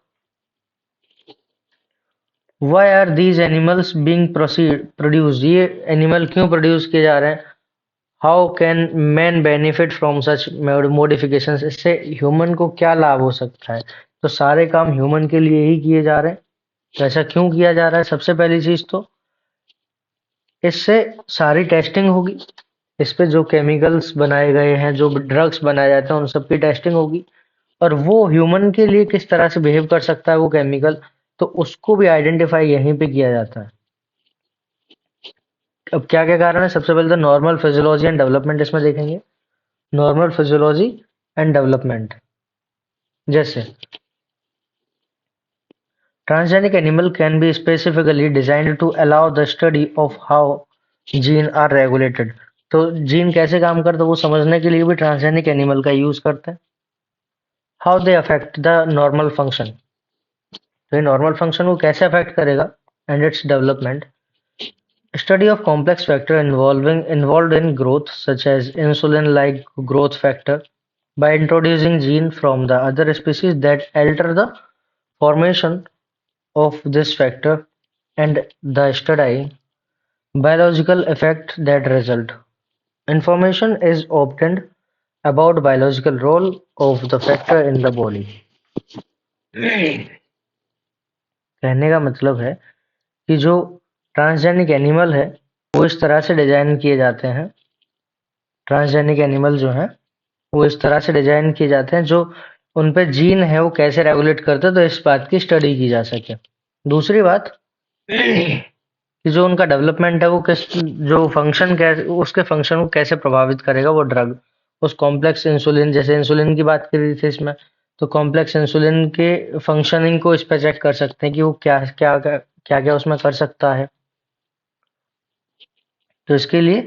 why are these animals being produce, ये एनिमल क्यों प्रोड्यूस किए जा रहे हैं? How can man benefit from such modifications, इससे ह्यूमन को क्या लाभ हो सकता है? तो सारे काम ह्यूमन के लिए ही किए जा रहे हैं। तो ऐसा क्यों किया जा रहा है? सबसे पहली चीज तो इससे सारी टेस्टिंग होगी, इस पे जो केमिकल्स बनाए गए हैं, जो ड्रग्स बनाए जाते हैं, उन सब की टेस्टिंग होगी, और वो ह्यूमन के लिए किस तरह से बिहेव कर सकता है वो केमिकल, तो उसको भी आइडेंटिफाई यहीं पे किया जाता है। अब क्या क्या कारण है? सबसे पहले तो नॉर्मल फिजियोलॉजी एंड डेवलपमेंट इसमें देखेंगे। नॉर्मल फिजियोलॉजी एंड डेवलपमेंट, जैसे transgenic animal can be specifically designed to allow the study of how gene are regulated। तो जीन कैसे काम करते हैं वो समझने के लिए भी ट्रांसजेनिक एनिमल का यूज करते हैं। How they affect the normal function, तो ये नॉर्मल फंक्शन को कैसे अफेक्ट करेगा and its development. Study of complex factor involved in growth such as insulin like growth factor by introducing gene from the other species that alter the formation of this factor and the study biological effect that result. Information is obtained about biological role of the factor in the body। कहने का मतलब है कि जो transgenic animal है वो इस तरह से डिजाइन किए जाते हैं, ट्रांसजेनिक एनिमल जो हैं वो इस तरह से डिजाइन किए जाते हैं, जो उन पे जीन है वो कैसे रेगुलेट करते हैं, तो इस बात की स्टडी की जा सके। दूसरी बात कि जो उनका डेवलपमेंट है वो किस, जो फंक्शन कैसे, उसके फंक्शन को कैसे प्रभावित करेगा वो ड्रग। उस कॉम्प्लेक्स इंसुलिन, जैसे इंसुलिन की बात करी थी इसमें, तो कॉम्प्लेक्स इंसुलिन के फंक्शनिंग को इस पे चेक कर सकते हैं कि वो क्या क्या क्या क्या उसमें कर सकता है। तो इसके लिए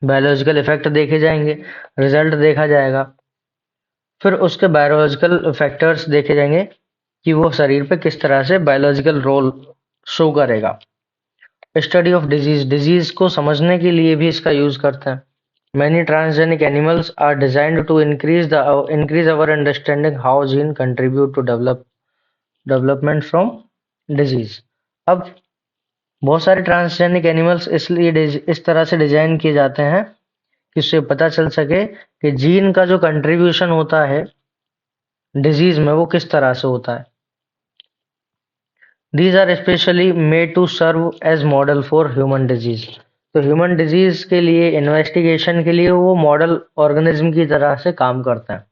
बायोलॉजिकल इफेक्ट देखे जाएंगे, रिजल्ट देखा जाएगा, फिर उसके बायोलॉजिकल फैक्टर्स देखे जाएंगे कि वो शरीर पे किस तरह से बायोलॉजिकल रोल शो करेगा। स्टडी ऑफ डिजीज को समझने के लिए भी इसका यूज करते हैं। Many transgenic animals are designed to increase our understanding how gene contribute to development from disease. अब बहुत सारे ट्रांसजेनिक एनिमल्स इसलिए इस तरह से डिजाइन किए जाते हैं कि उससे पता चल सके कि जीन का जो कंट्रीब्यूशन होता है डिजीज में वो किस तरह से होता है। These are especially made to serve as model for human disease। तो ह्यूमन डिजीज के लिए, इन्वेस्टिगेशन के लिए वो मॉडल ऑर्गेनिज्म की तरह से काम करता है।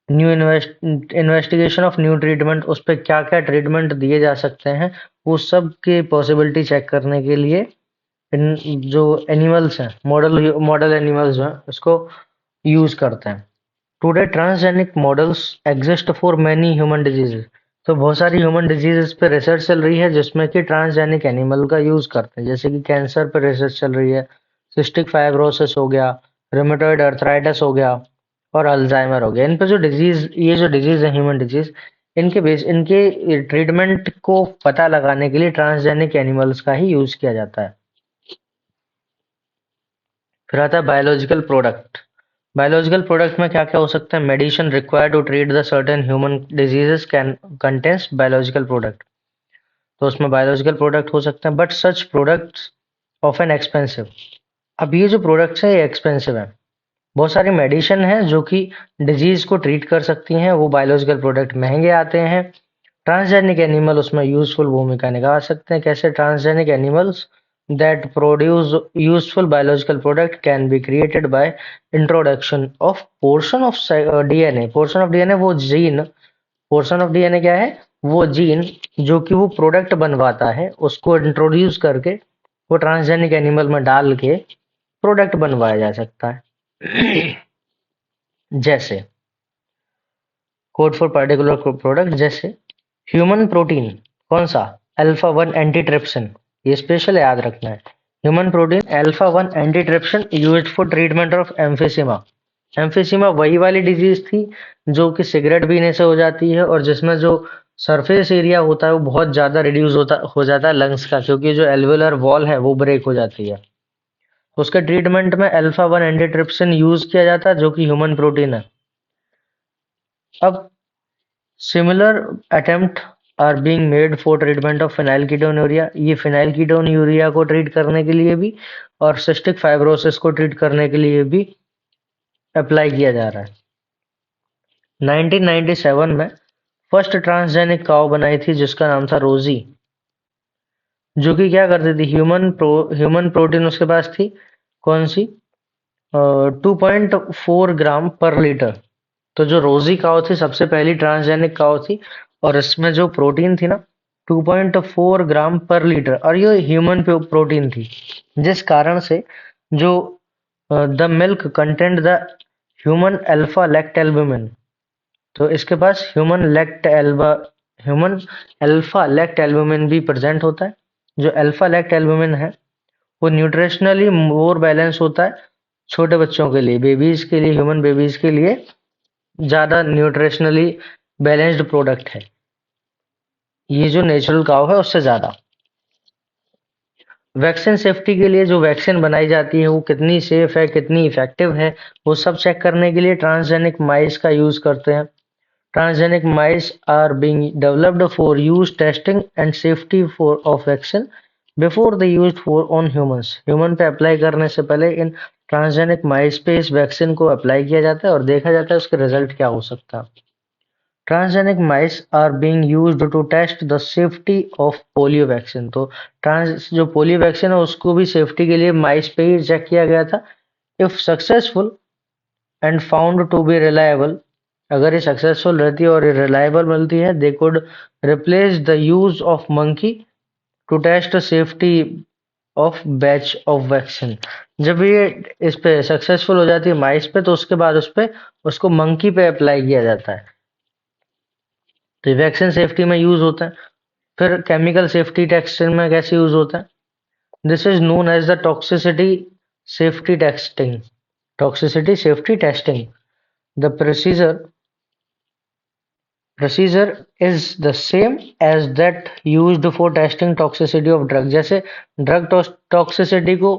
New investigation of new treatment, उस पर क्या क्या ट्रीटमेंट दिए जा सकते हैं वो सब की पॉसिबिलिटी चेक करने के लिए जो एनिमल्स हैं, मॉडल एनिमल्स हैं, उसको यूज करते हैं। Today transgenic models exist for many human diseases. तो बहुत सारी ह्यूमन डिजीजेस पे रिसर्च चल रही है जिसमें कि ट्रांसजेनिक एनिमल का यूज करते हैं। जैसे कि कैंसर पे रिसर्च चल रही है, सिस्टिक फाइब्रोसिस हो गया, रूमेटॉइड अर्थराइटिस हो गया, और अल्जाइमर हो गया। इन पे जो डिजीज, ये जो डिजीज है ह्यूमन डिजीज, इनके ट्रीटमेंट को पता लगाने के लिए ट्रांसजेनिक एनिमल्स का ही यूज किया जाता है। फिर आता है बायोलॉजिकल प्रोडक्ट। बायोलॉजिकल प्रोडक्ट में क्या क्या हो सकता है? Medicine required to treat the certain human diseases can contains biological product. तो उसमें बायोलॉजिकल प्रोडक्ट हो सकते हैं, but such products often expensive. अब ये जो प्रोडक्ट्स है ये एक्सपेंसिव है। बहुत सारी मेडिसिन है जो कि डिजीज को ट्रीट कर सकती हैं, वो बायोलॉजिकल प्रोडक्ट महंगे आते हैं। ट्रांसजेनिक एनिमल उसमें यूजफुल भूमिका निभा सकते हैं। कैसे? Transgenic animals that produce useful biological product can be created by introduction of portion of DNA. Portion of DNA वो जीन, पोर्शन ऑफ डीएनए क्या है? वो जीन जो कि वो प्रोडक्ट बनवाता है, उसको इंट्रोड्यूस करके वो ट्रांसजेनिक एनिमल में डाल के प्रोडक्ट बनवाया जा सकता है। जैसे कोड फॉर पर्टिकुलर प्रोडक्ट, जैसे ह्यूमन प्रोटीन, कौन सा? अल्फा 1 एंटीट्रिप्सिन, ये स्पेशल याद रखना है। Human protein alpha 1 antitrypsin used for treatment of emphysema. Emphysema वही वाली डिजीज थी जो कि सिगरेट पीने से हो जाती है और जिसमें जो सरफेस एरिया होता है वो बहुत ज्यादा रिड्यूस हो जाता है लंग्स का, क्योंकि जो एल्वेलर वॉल है वो ब्रेक हो जाती है। उसके ट्रीटमेंट में अल्फा 1 एंटीट्रिप्सिन यूज किया जाता है जो कि ह्यूमन प्रोटीन है। अब similar attempt are being made for treatment of phenylketonuria. ये फिनाइलकीटोन्यूरिया को ट्रीट करने के लिए भी और सिस्टिक फाइब्रोसिस को ट्रीट करने के लिए भी अप्लाई किया जा रहा है। 1997 में फर्स्ट ट्रांसजेनिक काउ बनाई थी जिसका नाम था रोजी, जो कि क्या करती थी? ह्यूमन प्रोटीन उसके पास थी, कौन सी? 2.4 ग्राम पर लीटर। तो जो रोजी काउ थी सबसे पहली ट्रांसजेनिक काउ थी और इसमें जो प्रोटीन थी ना 2.4 ग्राम पर लीटर, और ये ह्यूमन प्रोटीन थी, जिस कारण से जो the milk content the human alpha lactalbumin, तो इसके पास ह्यूमन अल्फा लैक्ट एल्बुमिन भी प्रेजेंट होता है। जो अल्फा लैक्ट एल्बुमिन है वो न्यूट्रिशनली मोर बैलेंस होता है छोटे बच्चों के लिए, बेबीज के लिए, ह्यूमन बेबीज के लिए ज्यादा न्यूट्रिशनली बैलेंस्ड प्रोडक्ट है ये जो नेचुरल काउ है उससे ज्यादा। वैक्सीन सेफ्टी के लिए जो वैक्सीन बनाई जाती है वो कितनी सेफ है, कितनी इफेक्टिव है, वो सब चेक करने के लिए ट्रांसजेनिक माइस का यूज करते हैं। Transgenic mice are being developed for use testing and safety of vaccine before they used for on humans. Human पे अप्लाई करने से पहले इन ट्रांसजेनिक माइस पे इस वैक्सीन को अप्लाई किया जाता है और देखा जाता है उसके रिजल्ट क्या हो सकता है। Transgenic mice are being used to test the safety of polio vaccine. तो जो पोलियो वैक्सीन है उसको भी सेफ्टी के लिए माइस पे ही चेक किया गया था। If successful and found to be reliable, अगर ये सक्सेसफुल रहती है और ये रिलायबल मिलती है, they could replace the use of monkey to test safety of batch of vaccine. जब ये इस पे सक्सेसफुल हो जाती है माइस पे, तो उसके बाद उस पे उसको मंकी पे अप्लाई किया जाता है, तो वैक्सीन सेफ्टी में यूज होता है। फिर केमिकल सेफ्टी टेस्टिंग में कैसे यूज होता है? This is known as the toxicity safety testing. Toxicity safety testing, the procedure is the same as that used for testing toxicity of drug। जैसे drug toxicity को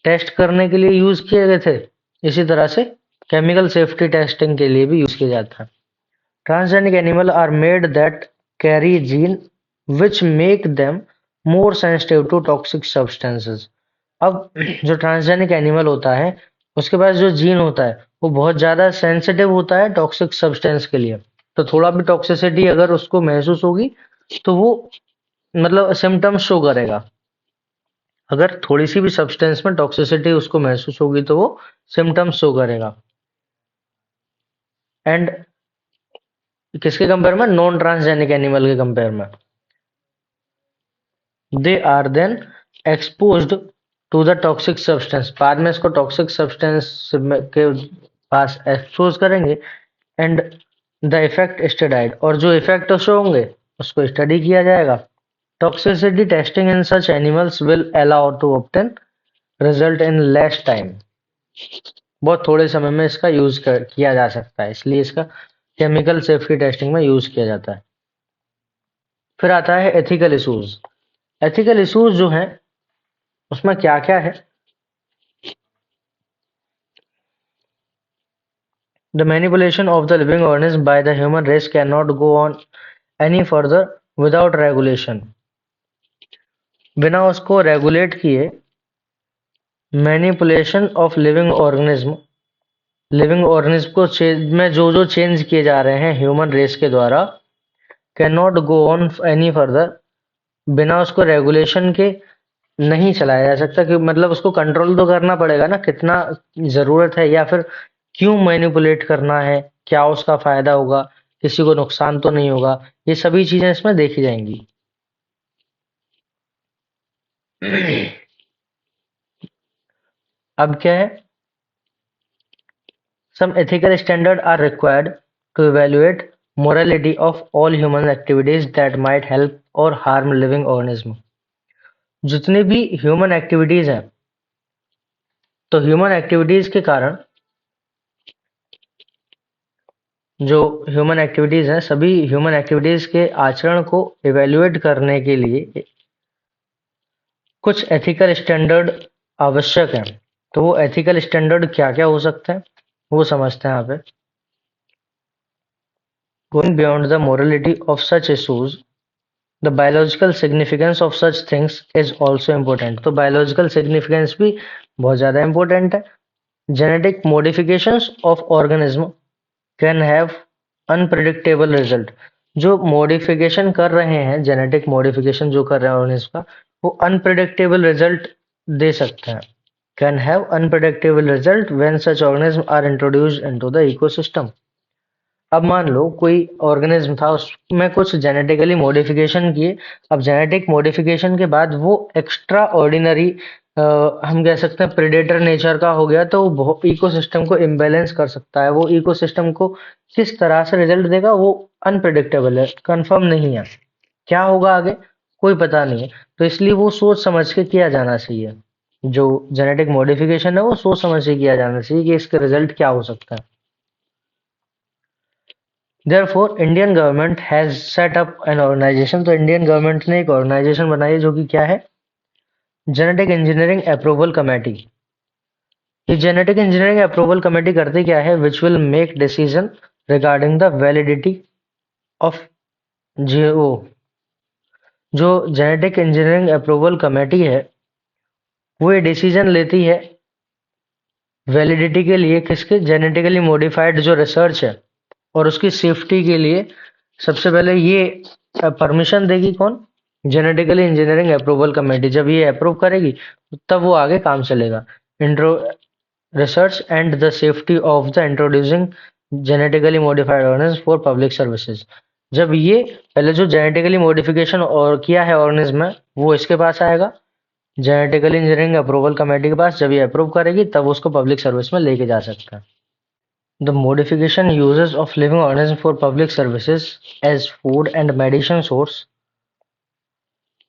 test करने के लिए use किए गए थे, इसी तरह से केमिकल सेफ्टी टेस्टिंग के लिए भी यूज किया जाता है। Transgenic animal are made that carry gene which make them more sensitive to toxic substances. अब जो ट्रांसजेनिक एनिमल होता है उसके पास जो जीन होता है वो बहुत ज्यादा सेंसिटिव होता है टॉक्सिक सब्सटेंस के लिए। तो थोड़ा भी टॉक्सिसिटी अगर उसको महसूस होगी तो वो मतलब सिम्टम्स शो करेगा। अगर थोड़ी सी भी सब्सटेंस में टॉक्सिसिटी उसको महसूस होगी तो वो सिम्टम्स शो करेगा। एंड किसके कंपेयर में? नॉन ट्रांसजेनिक एनिमल के कंपेयर में। They are then exposed to the toxic substance, बाद में इसको टॉक्सिक सब्सटेंस के पास एक्सपोज करेंगे। एंड द इफेक्ट स्टडीड, और जो इफेक्ट शो होंगे उसको स्टडी किया जाएगा। Toxicity testing in such animals will allow to obtain result in less time. बहुत थोड़े समय में इसका यूज किया जा सकता है, इसलिए इसका केमिकल सेफ्टी टेस्टिंग में यूज किया जाता है। फिर आता है एथिकल इशूज। एथिकल इशूज जो है उसमें क्या क्या है? The manipulation of the living organism by the human race cannot go on any further without regulation। बिना उसको रेगुलेट किए manipulation of living organism, living organism को में जो जो चेंज किए जा रहे हैं ह्यूमन रेस के द्वारा, can not go on any further, बिना उसको रेगुलेशन के नहीं चलाया जा सकता, कि मतलब उसको कंट्रोल तो करना पड़ेगा ना, कितना जरूरत है, या फिर क्यों मैनिपुलेट करना है, क्या उसका फायदा होगा, किसी को नुकसान तो नहीं होगा। ये सभी चीजें इसमें देखी जाएंगी। अब क्या है, some ethical standards are required to evaluate morality of all human activities that might help or harm living organism। जितनी भी ह्यूमन एक्टिविटीज हैं, तो ह्यूमन एक्टिविटीज के कारण, जो ह्यूमन एक्टिविटीज हैं, सभी ह्यूमन एक्टिविटीज के आचरण को इवेल्युएट करने के लिए कुछ एथिकल स्टैंडर्ड आवश्यक हैं। तो वो एथिकल स्टैंडर्ड क्या क्या हो सकते हैं, वो समझते हैं यहाँ पे। Going beyond the morality of such issues, the biological significance of such things is also important. तो बायोलॉजिकल सिग्निफिकेंस भी बहुत ज़्यादा इम्पोर्टेंट है। Genetic modifications of organism can have unpredictable result. जो मॉडिफिकेशन कर रहे हैं, जेनेटिक मॉडिफिकेशन जो कर रहे हैं ऑर्गेनिज्म का, वो अनप्रिडिक्टेबल रिजल्ट दे सकते हैं। Can have unpredictable result when such organism are introduced into the ecosystem. अब मान लो कोई ऑर्गेनिज्म था, उसमें कुछ जेनेटिकली मॉडिफिकेशन किए। अब जेनेटिक मॉडिफिकेशन के बाद वो एक्स्ट्रा ऑर्डिनरी, हम कह सकते हैं प्रेडेटर नेचर का हो गया, तो वो इकोसिस्टम को इम्बैलेंस कर सकता है। वो इकोसिस्टम को किस तरह से रिजल्ट देगा वो अनप्रिडिक्टेबल है, कंफर्म नहीं है। क्या होगा आगे कोई पता नहीं है। तो इसलिए वो सोच समझ के किया जाना चाहिए। जो जेनेटिक मॉडिफिकेशन है वो सोच समझ के किया जाना चाहिए कि इसका रिजल्ट क्या हो सकता है। Therefore, Indian government has set up an organization। तो इंडियन गवर्नमेंट ने एक ऑर्गेनाइजेशन बनाई है, जो कि क्या है, जेनेटिक इंजीनियरिंग अप्रूवल कमेटी। ये जेनेटिक इंजीनियरिंग अप्रूवल कमेटी करती क्या है, which will make decision regarding the validity of GO. जो जेनेटिक इंजीनियरिंग अप्रूवल कमेटी है, वो ये डिसीजन लेती है वैलिडिटी के लिए, किसके, जेनेटिकली मॉडिफाइड जो रिसर्च है और उसकी सेफ्टी के लिए। सबसे पहले ये परमिशन देगी कौन, जेनेटिकली इंजीनियरिंग अप्रूवल कमेटी। जब ये अप्रूव करेगी तब वो आगे काम चलेगा। Intro research and the safety of the introducing genetically modified organism for public services. जब ये पहले जो जेनेटिकली मॉडिफिकेशन और किया है ऑर्गेनिज्म में, वो इसके पास आएगा, जेनेटिकली इंजीनियरिंग अप्रूवल कमेटी के पास। जब ये अप्रूव करेगी तब उसको पब्लिक सर्विस में लेके जा सकता है। The modification uses of living organisms for public services as food and medicine source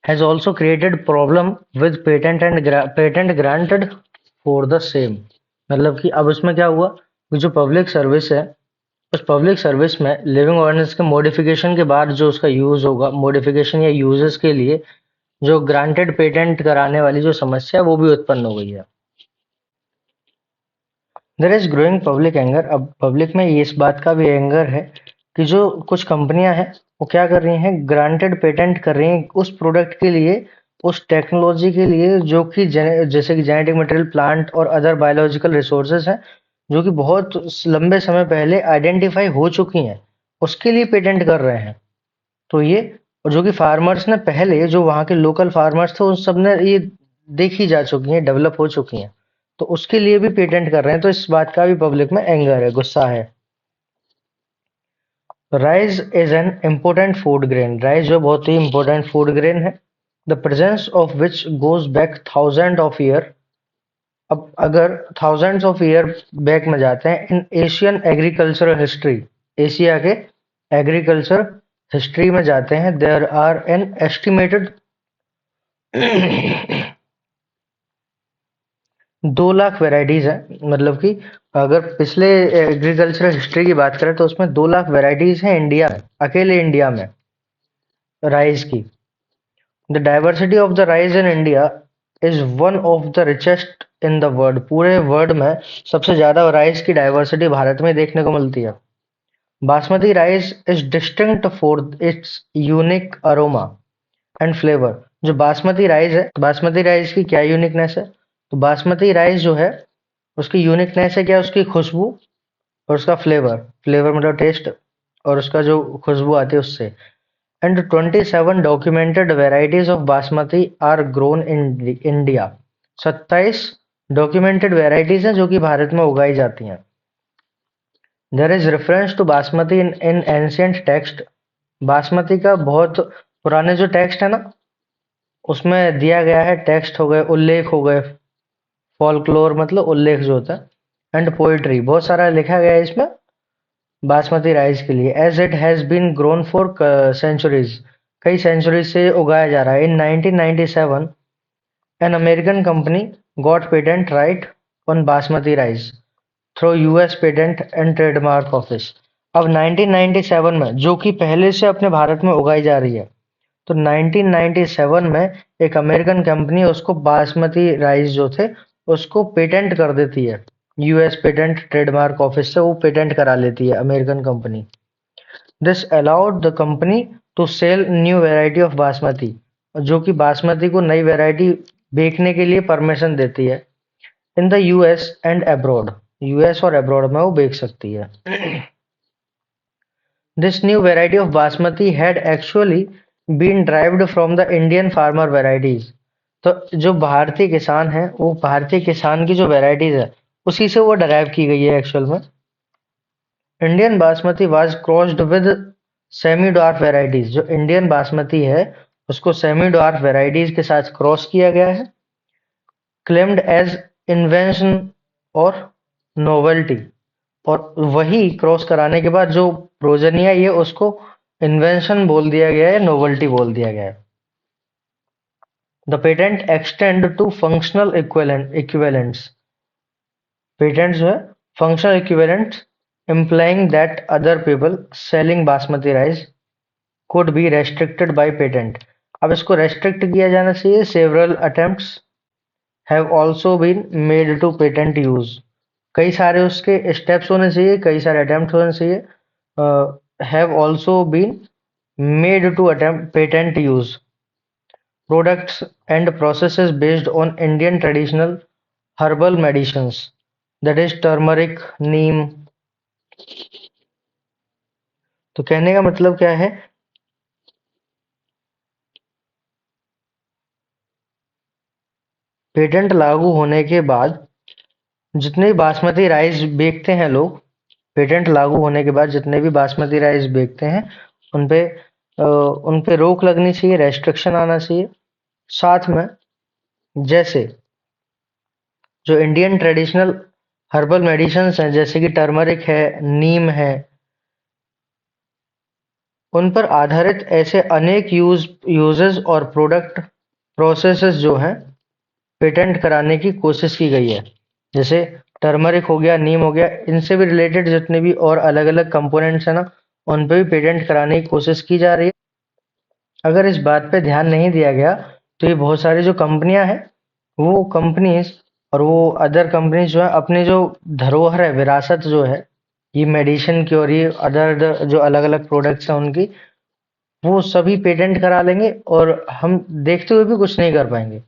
has also created problem with patent granted for the same। मतलब कि अब उसमें क्या हुआ कि जो पब्लिक सर्विस है, उस पब्लिक सर्विस में लिविंग ऑर्गेनिज्म के मॉडिफिकेशन के बाद जो उसका यूज होगा, मॉडिफिकेशन या यूजेस के लिए जो ग्रांटेड पेटेंट कराने वाली जो समस्या है, वो भी उत्पन्न हो गई है। There is growing public anger. अब पब्लिक में ये इस बात का भी एंगर है कि जो कुछ कंपनियां हैं, वो क्या कर रही हैं, ग्रांटेड पेटेंट कर रही हैं उस प्रोडक्ट के लिए, उस टेक्नोलॉजी के लिए, जो कि जैसे कि जेनेटिक मटेरियल, प्लांट और अदर बायोलॉजिकल रिसोर्सेज हैं, जो कि बहुत लंबे समय पहले आइडेंटिफाई हो चुकी हैं, उसके लिए पेटेंट कर रहे हैं। तो ये, और जो कि फार्मर्स ने पहले, जो वहाँ के लोकल फार्मर्स थे, उन सब ने ये देखी जा चुकी हैं, डेवलप हो चुकी हैं, तो उसके लिए भी पेटेंट कर रहे हैं। तो इस बात का भी पब्लिक में एंगर है, गुस्सा है। Rice is an important food grain. Rice जो बहुत ही इम्पोर्टेंट फूड ग्रेन है, the presence of which goes back thousand of year. अब अगर थाउजेंड्स ऑफ ईयर बैक में जाते हैं in Asian agricultural history, Asia के एग्रीकल्चर हिस्ट्री में जाते हैं, there are an estimated 2 lakh varieties है। मतलब कि अगर पिछले एग्रीकल्चरल हिस्ट्री की बात करें तो उसमें 2 लाख वेराइटीज हैं इंडिया में, अकेले इंडिया में राइस की। The diversity of the rice in India is one of the richest in the world. पूरे वर्ल्ड में सबसे ज्यादा राइस की डाइवर्सिटी भारत में देखने को मिलती है। Basmati rice is distinct for its unique aroma and flavour. जो बासमती राइस है, बासमती राइस की क्या यूनिकनेस है, तो बासमती राइस जो है उसकी यूनिकनेस है क्या, उसकी खुशबू और उसका फ्लेवर। फ्लेवर मतलब टेस्ट, और उसका जो खुशबू आती है उससे। and 27 documented varieties of basmati are grown in India. 27 documented varieties हैं जो कि भारत में उगाई जाती हैं. There is reference to basmati in ancient text. Basmati का बहुत पुराने जो टेक्स्ट है ना, उसमें दिया गया है. टेक्स्ट हो गए, उल्लेख हो गए. फॉल्कलोर मतलब उल्लेख जो होता है. एंड पोइट्री, बहुत सारा लिखा गया है इसमें बासमती राइस के लिए. As it has been grown for centuries, कई सेंचुरी से उगाया जा रहा है. In 1997 an American company got patent right on basmati rice through US patent and trademark office. अब 1997 में, जो कि पहले से अपने भारत में उगाई जा रही है, तो 1997 में एक अमेरिकन कंपनी उसको बासमती राइस जो थे उसको पेटेंट कर देती है. यूएस पेटेंट ट्रेडमार्क ऑफिस से वो पेटेंट करा लेती है American company. This allowed the company to sell new variety of basmati, जो कि बासमती को नई वेराइटी बेचने के लिए परमिशन देती है. In the US and abroad, US और अब्रॉड में वो बेच सकती है. This new variety of basmati had actually been derived from the Indian farmer varieties. तो जो भारतीय किसान है, वो भारतीय किसान की जो वेराइटीज है उसी से वो डराइव की गई है एक्चुअल में. Indian basmati was crossed with semi dwarf varieties. जो इंडियन बासमती है उसको सेमी डॉर्फ वेराइटीज के साथ क्रॉस किया गया है. क्लेम्ड एज इन्वेंशन और नोवेल्टी, और वही क्रॉस कराने के बाद जो प्रोजनी है ये उसको इन्वेंशन बोल दिया गया है, नोवेल्टी बोल दिया गया है. The patent extend to functional equivalents. Patent जो है functional equivalents implying that other people selling basmati rice could be restricted by patent. अब इसको रेस्ट्रिक्ट किया जाना चाहिए. Several attempts have also been made to patent use. कई सारे उसके स्टेप्स होने चाहिए, कई सारे अटेम्प्ट होने चाहिए. Have also been made to attempt patent use products and processes based on Indian traditional herbal medicines, that is turmeric, neem. तो कहने का मतलब क्या है, पेटेंट लागू होने के बाद जितने भी बासमती राइस बेचते हैं लोग, पेटेंट लागू होने के बाद जितने भी बासमती राइस बेचते हैं उन पे रोक लगनी चाहिए, रेस्ट्रिक्शन आना चाहिए. साथ में जैसे जो इंडियन ट्रेडिशनल हर्बल मेडिसिन्स हैं जैसे कि टर्मरिक है, नीम है, उन पर आधारित ऐसे अनेक यूजेस और प्रोडक्ट प्रोसेसेस जो हैं पेटेंट कराने की कोशिश की गई है. जैसे टर्मरिक हो गया, नीम हो गया, इनसे भी रिलेटेड जितने भी और अलग अलग कंपोनेंट्स हैं ना, उन पे भी पेटेंट कराने की कोशिश की जा रही है. अगर इस बात पे ध्यान नहीं दिया गया तो ये बहुत सारी जो कंपनियां हैं, वो कंपनीज और वो अदर कंपनीज जो है अपनी जो धरोहर है, विरासत जो है, ये मेडिसिन की और ये अदर जो अलग अलग प्रोडक्ट्स हैं उनकी, वो सभी पेटेंट करा लेंगे और हम देखते हुए भी कुछ नहीं कर पाएंगे.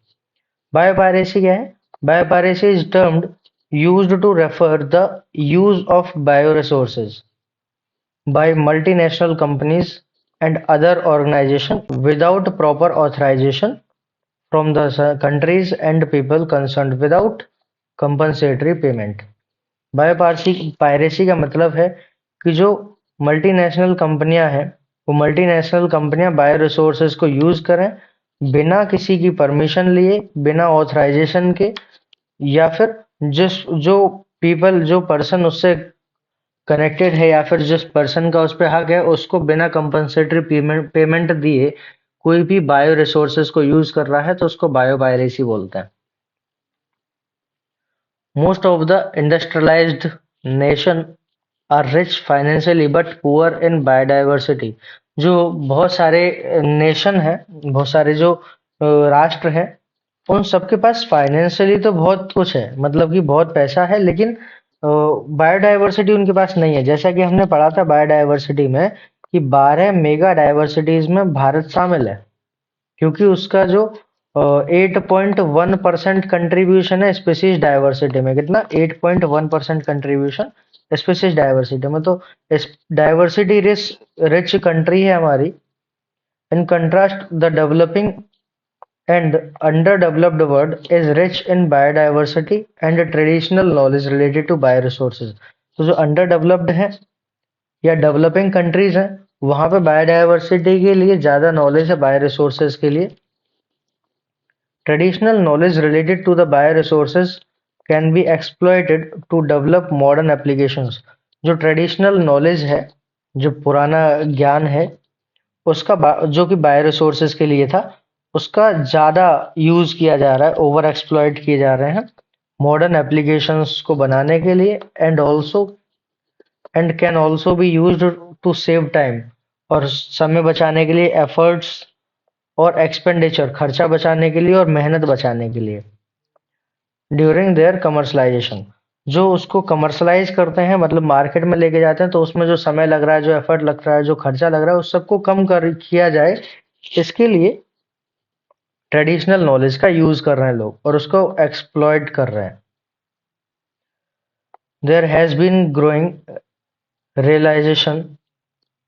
बायोपायरेसी क्या है? Biopiracy is termed used to refer the use of bioresources by multinational companies and other organizations without proper authorization from the countries and people concerned without compensatory payment. Biopiracy का मतलब है कि जो मल्टीनेशनल कंपनियां हैं, वो मल्टीनेशनल कंपनियां bio resources को यूज करें बिना किसी की परमिशन लिए, बिना ऑथराइजेशन के, या फिर जो पीपल, जो पर्सन उससे कनेक्टेड है या फिर जिस पर्सन का उस पर हक है उसको बिना कंपनसेटरी पेमेंट दिए कोई भी बायो रिसोर्सेज को यूज कर रहा है तो उसको बायोपायरेसी बोलते हैं. Most of the industrialised nation are rich financially but poor in biodiversity. जो बहुत सारे नेशन है, बहुत सारे जो राष्ट्र हैं, उन सबके पास फाइनेंशियली तो बहुत कुछ है, मतलब कि बहुत पैसा है, लेकिन बायोडाइवर्सिटी उनके पास नहीं है. जैसा कि हमने पढ़ा था बायोडाइवर्सिटी में कि 12 मेगा डाइवर्सिटीज में भारत शामिल है, क्योंकि उसका जो 8.1% कंट्रीब्यूशन है स्पीसीज डाइवर्सिटी में. कितना? 8.1% कंट्रीब्यूशन स्पीसीज डाइवर्सिटी में. तो डाइवर्सिटी रिच कंट्री है हमारी, In contrast, the developing and underdeveloped world is rich in biodiversity and traditional knowledge related to bioresources. तो जो underdeveloped है या डेवलपिंग कंट्रीज हैं वहां पे बायोडायवर्सिटी के लिए ज़्यादा नॉलेज है बायोरिसोर्सेज के लिए. Traditional knowledge related to the bioresources can be exploited to develop modern applications. जो ट्रेडिशनल नॉलेज है, जो पुराना ज्ञान है, उसका जो कि बायोरिसोर्सेज के लिए था, उसका ज़्यादा यूज़ किया जा रहा है, ओवर एक्सप्लॉइट किए जा रहे हैं मॉडर्न एप्लीकेशंस को बनाने के लिए. And can also be used to save time, और समय बचाने के लिए, एफर्ट्स और एक्सपेंडिचर, खर्चा बचाने के लिए और मेहनत बचाने के लिए. ड्यूरिंग देयर कमर्शलाइजेशन, जो उसको कमर्शलाइज करते हैं मतलब मार्केट में लेके जाते हैं, तो उसमें जो समय लग रहा है, जो एफर्ट लग रहा है, जो खर्चा लग रहा है, उस सबको कम कर किया जाए, इसके लिए ट्रेडिशनल नॉलेज का यूज कर रहे हैं लोग और उसको एक्सप्लॉइट कर रहे हैं. There has been growing realization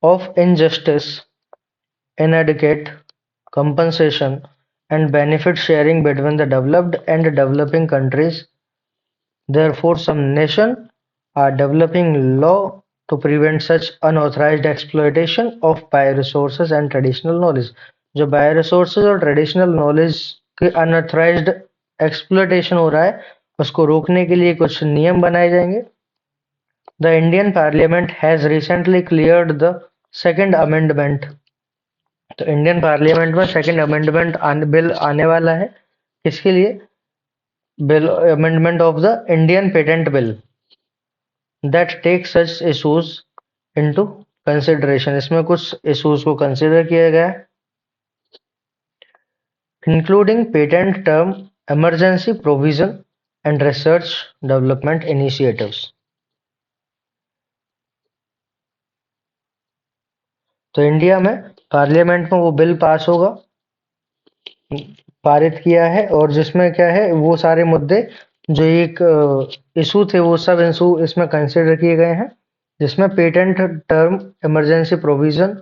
of injustice, inadequate compensation, and benefit sharing between the developed and developing countries. Therefore, some nations are developing law to prevent such unauthorized exploitation of bioresources and traditional knowledge. जो bioresources और traditional knowledge के unauthorized exploitation हो रहा है, उसको रोकने के लिए कुछ नियम बनाए जाएंगे. The Indian Parliament has recently cleared the Second Amendment. तो इंडियन पार्लियामेंट में सेकंड अमेंडमेंट बिल आने वाला है. किसके लिए? Bill amendment of the Indian patent bill that take such issues into consideration. इसमें कुछ इशूज को कंसिडर किया गया है, including patent term, emergency provision and research development initiatives. तो इंडिया में पार्लियामेंट में वो बिल पास होगा, पारित किया है, और जिसमें क्या है, वो सारे मुद्दे जो एक इशू थे वो सब इशू इसमें कंसिडर किए गए हैं, जिसमें पेटेंट टर्म, इमरजेंसी प्रोविजन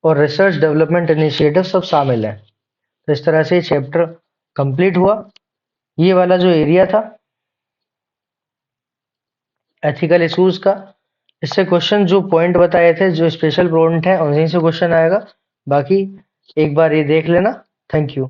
और रिसर्च डेवलपमेंट इनिशिएटिव सब शामिल है. तो इस तरह से चैप्टर कंप्लीट हुआ. ये वाला जो एरिया था एथिकल इशूज का, इससे क्वेश्चन जो पॉइंट बताए थे, जो स्पेशल पॉइंट है, उन्हीं से क्वेश्चन आएगा. बाकी एक बार ये देख लेना. Thank you.